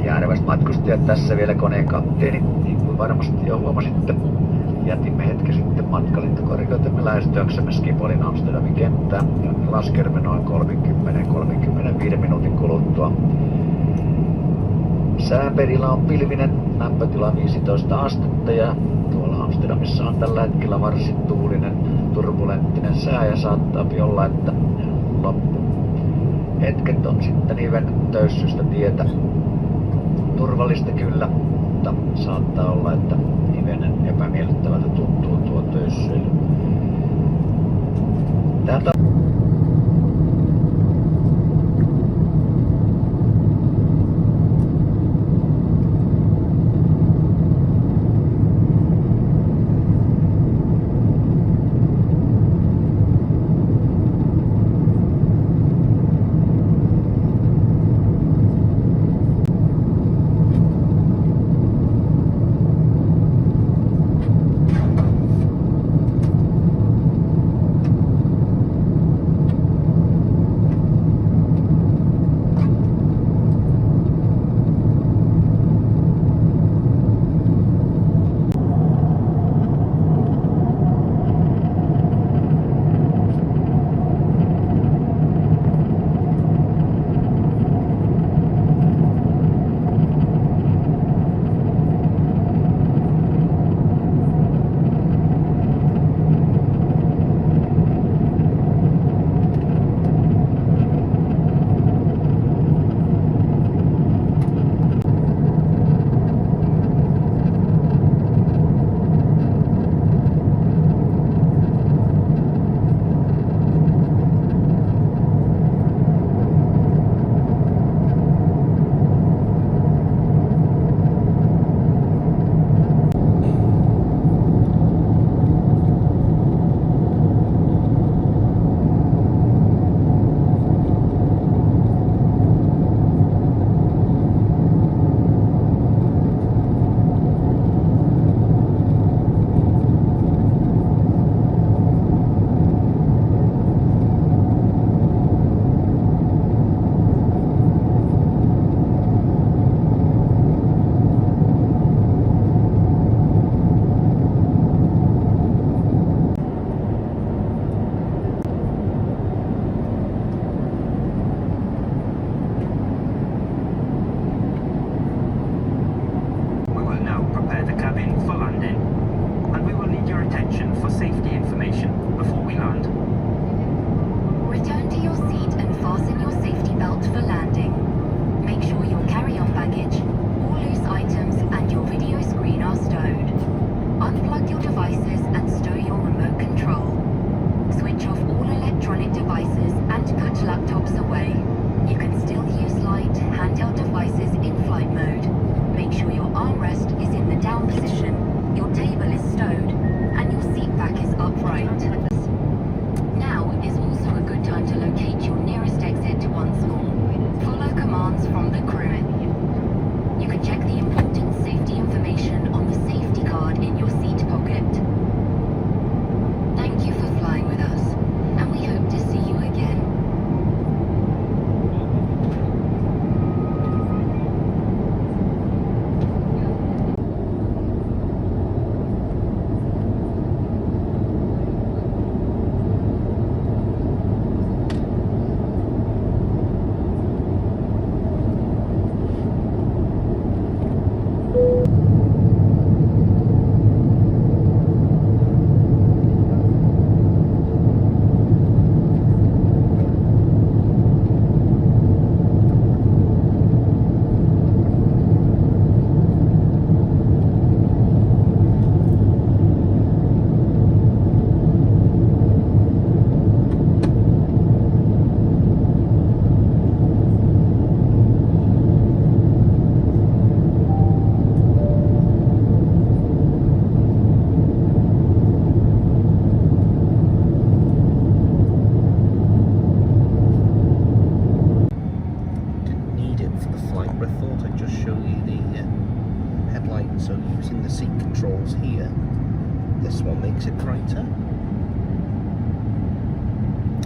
Ja arvoisat matkustajat, tässä vielä koneen kapteeni. Niin kuin varmasti jo huomasitte, jätimme hetki sitten matkalentokorkeutemme lähestyäksemme Schipholin Amsterdamin kenttään ja laskeudumme noin 30-35 minuutin kuluttua. Sääperillä on pilvinen, lämpötila 15 astetta ja tuolla Amsterdamissa on tällä hetkellä varsin tuulinen, turbulenttinen sää ja saattaa olla, että hetket on sitten hivennyt töyssystä tietä. Turvallista kyllä, mutta saattaa olla, että hivenen epämiellyttävältä tuntuu tuo töyssyily. Täältä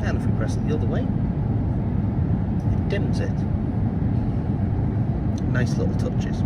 And if we press it the other way, it dims it. Nice little touches.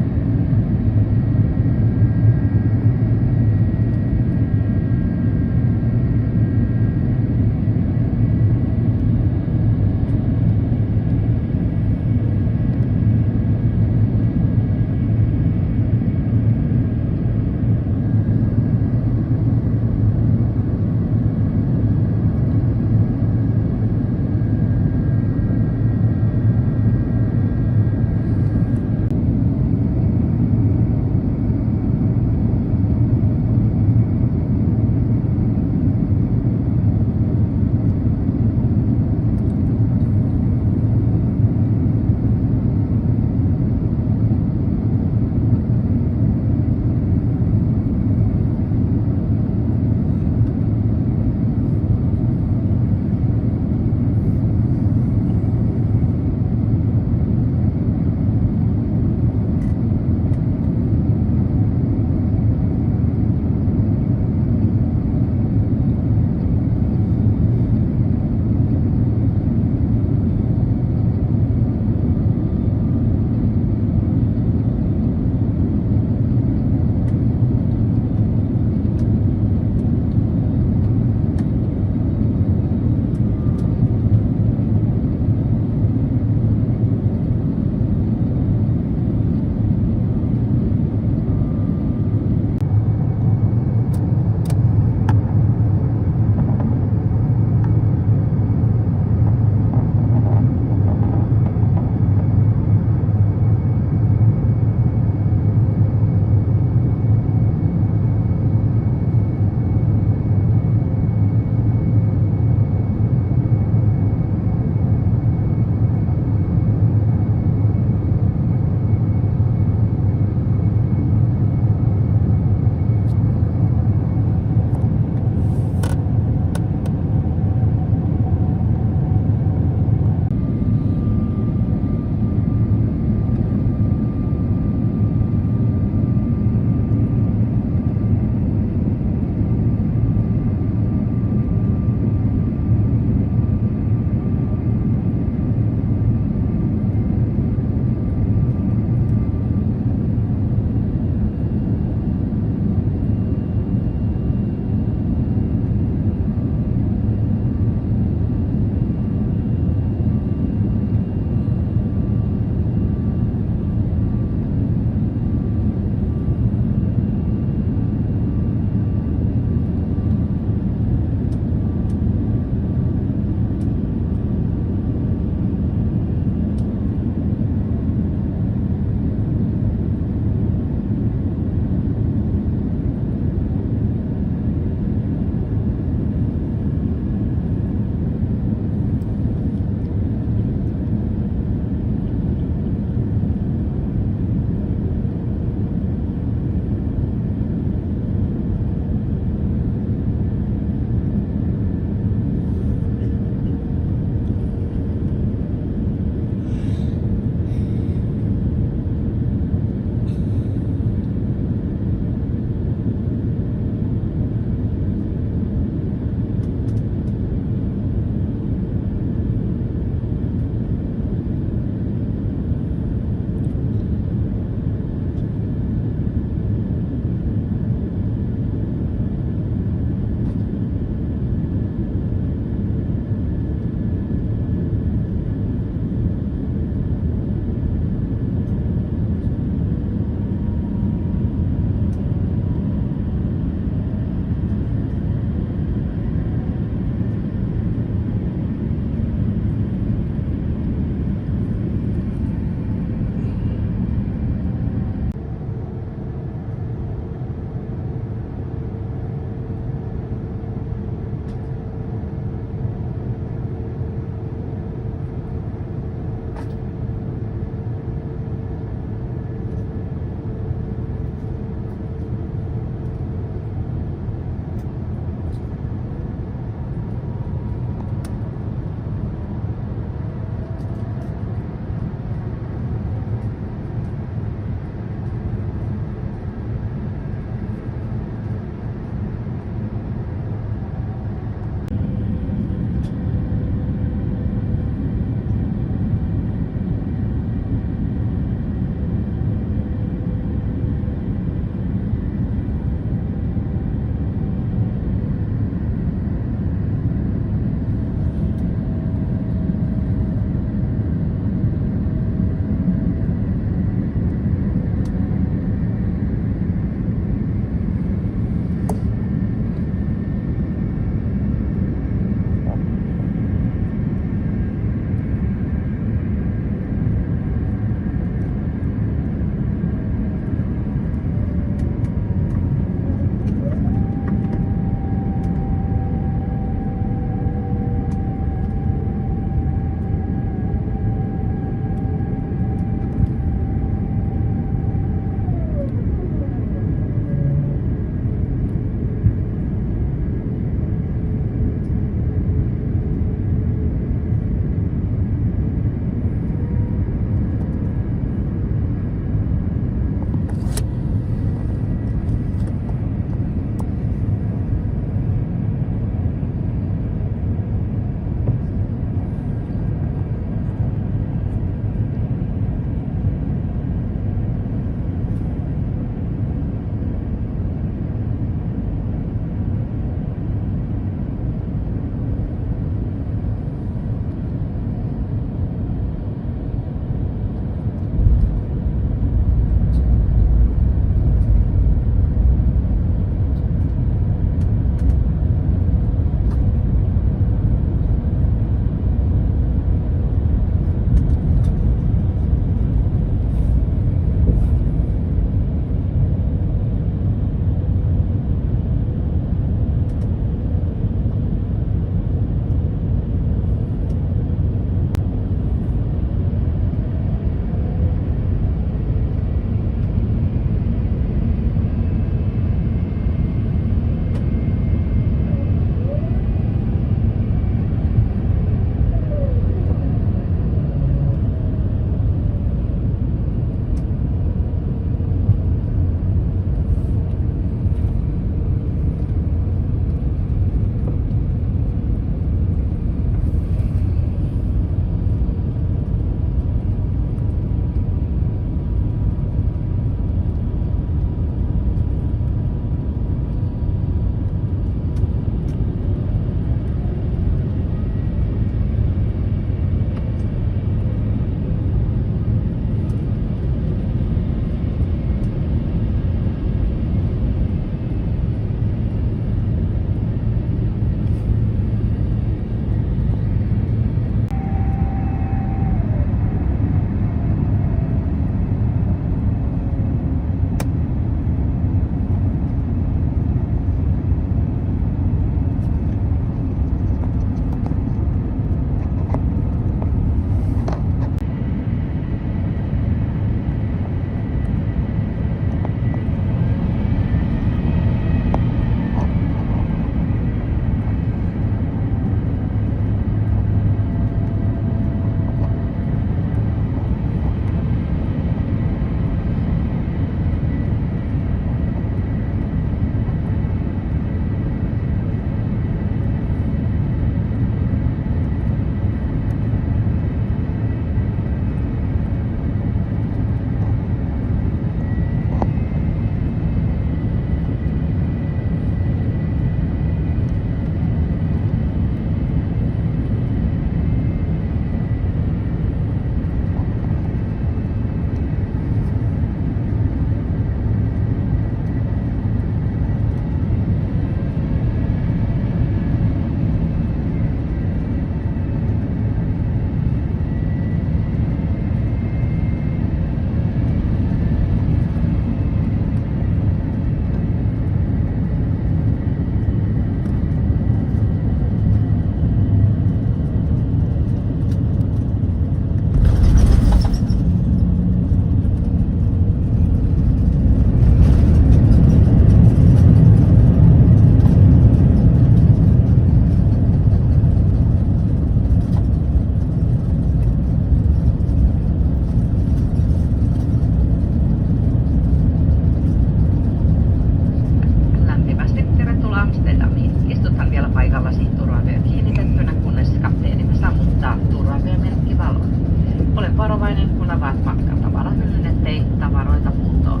varovainen, kun avaat matkan tavarahyllyn, ettei tavaroita putoa.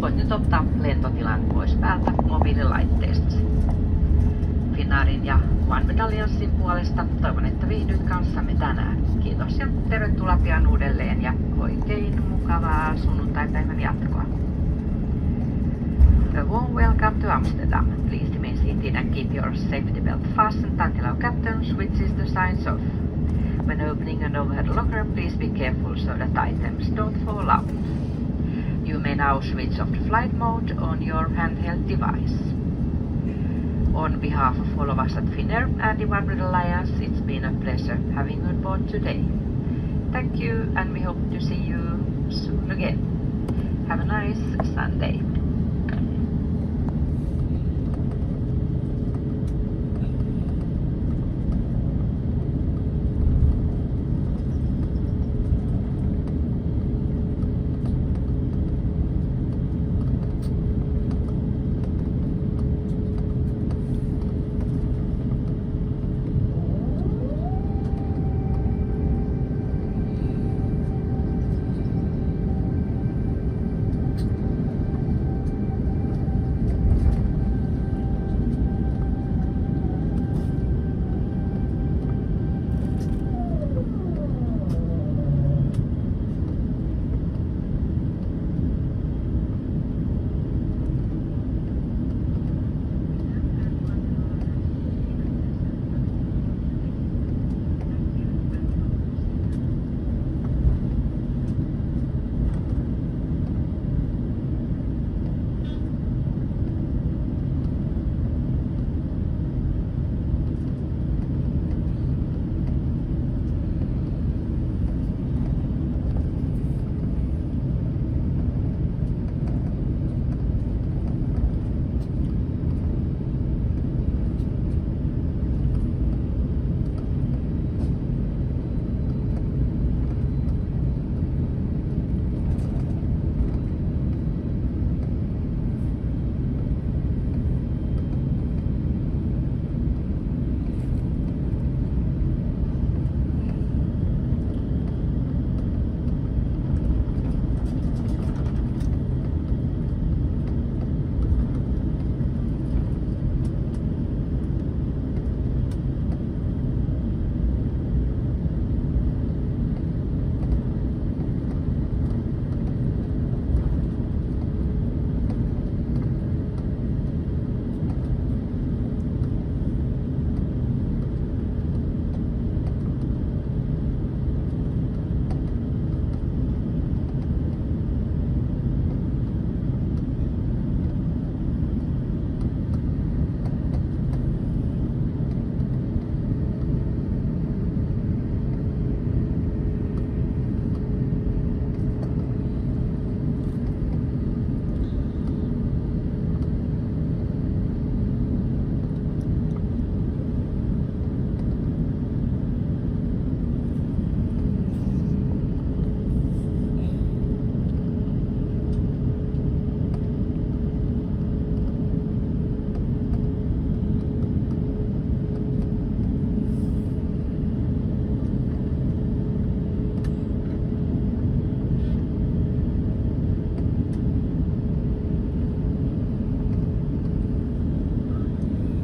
Voit nyt ottaa lentotilan pois päältä mobiililaitteestasi. Finnairin ja One Medalliansin puolesta toivon, että viihdyt kanssamme tänään. Kiitos ja tervetuloa pian uudelleen ja oikein mukavaa sunnuntaipäivän jatkoa. A warm welcome to Amsterdam. Please remain seated and keep your safety belt fastened until our captain switches the signs off. When opening an overhead locker, please be careful so that items don't fall out. You may now switch off the flight mode on your handheld device. On behalf of all of us at Finnair and the Virgin Alliance, it's been a pleasure having you on board today. Thank you, and we hope to see you soon again. Have a nice Sunday.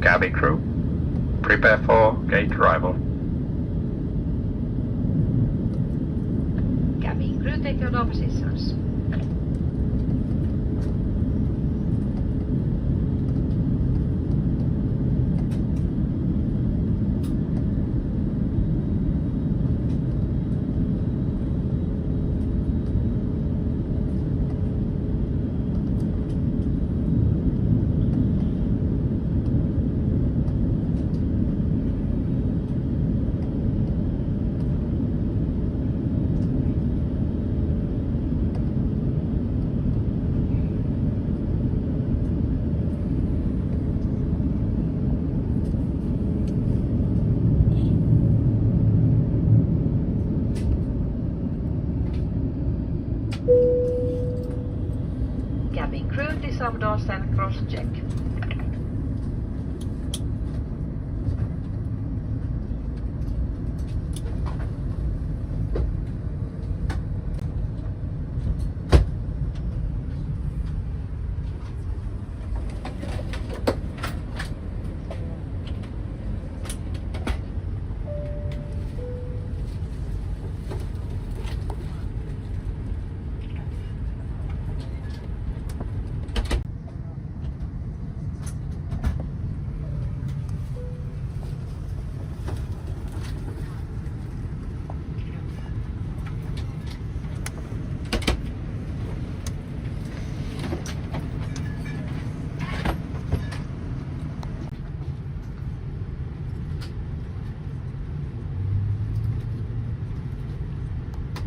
Cabin crew, prepare for gate arrival. Cabin crew, take your door positions. Cabin crew, disarm doors and cross-check.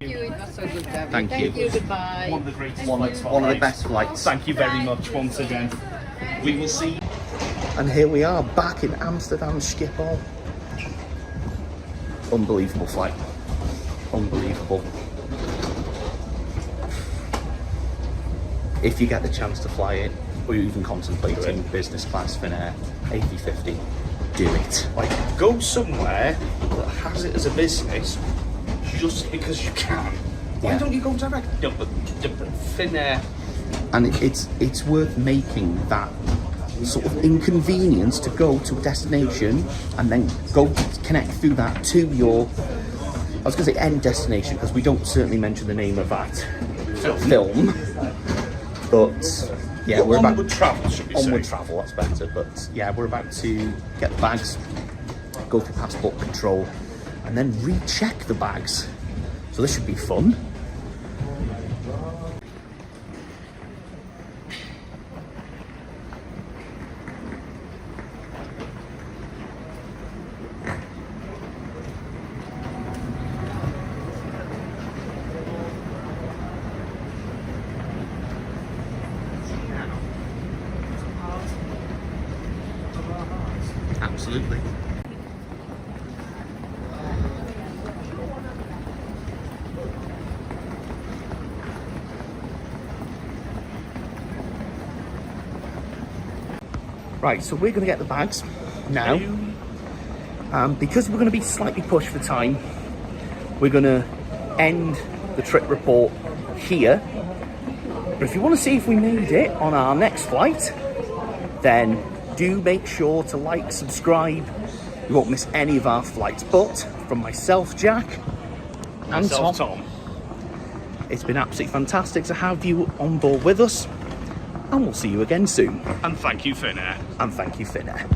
you. It was so good to have Thank you. Goodbye. One of the greatest One flights. of the best flights. Thank you very much once again. We will see. And here we are, back in Amsterdam Schiphol. Unbelievable flight. Unbelievable. If you get the chance to fly it, or you're even contemplating business class Finnair A350, do it. Like, go somewhere that has it as a business just because you can. Why Yeah. don't you go direct? No, but Finnair. And it's worth making that sort of inconvenience to go to a destination and then go connect through that to your, I was going to say end destination, because we don't certainly mention the name of that film. But yeah, we're about onward travel, should we onward say? travel, that's better. But yeah, we're about to get the bags, go through passport control, and then recheck the bags. So this should be fun. Absolutely. Right, so we're going to get the bags now. Because we're going to be slightly pushed for time, we're going to end the trip report here. But if you want to see if we made it on our next flight, then do make sure to like, subscribe. You won't miss any of our flights. But from myself, Jack, and Tom, it's been absolutely fantastic to have you on board with us. And we'll see you again soon. And thank you, Finnair. And thank you, Finnair.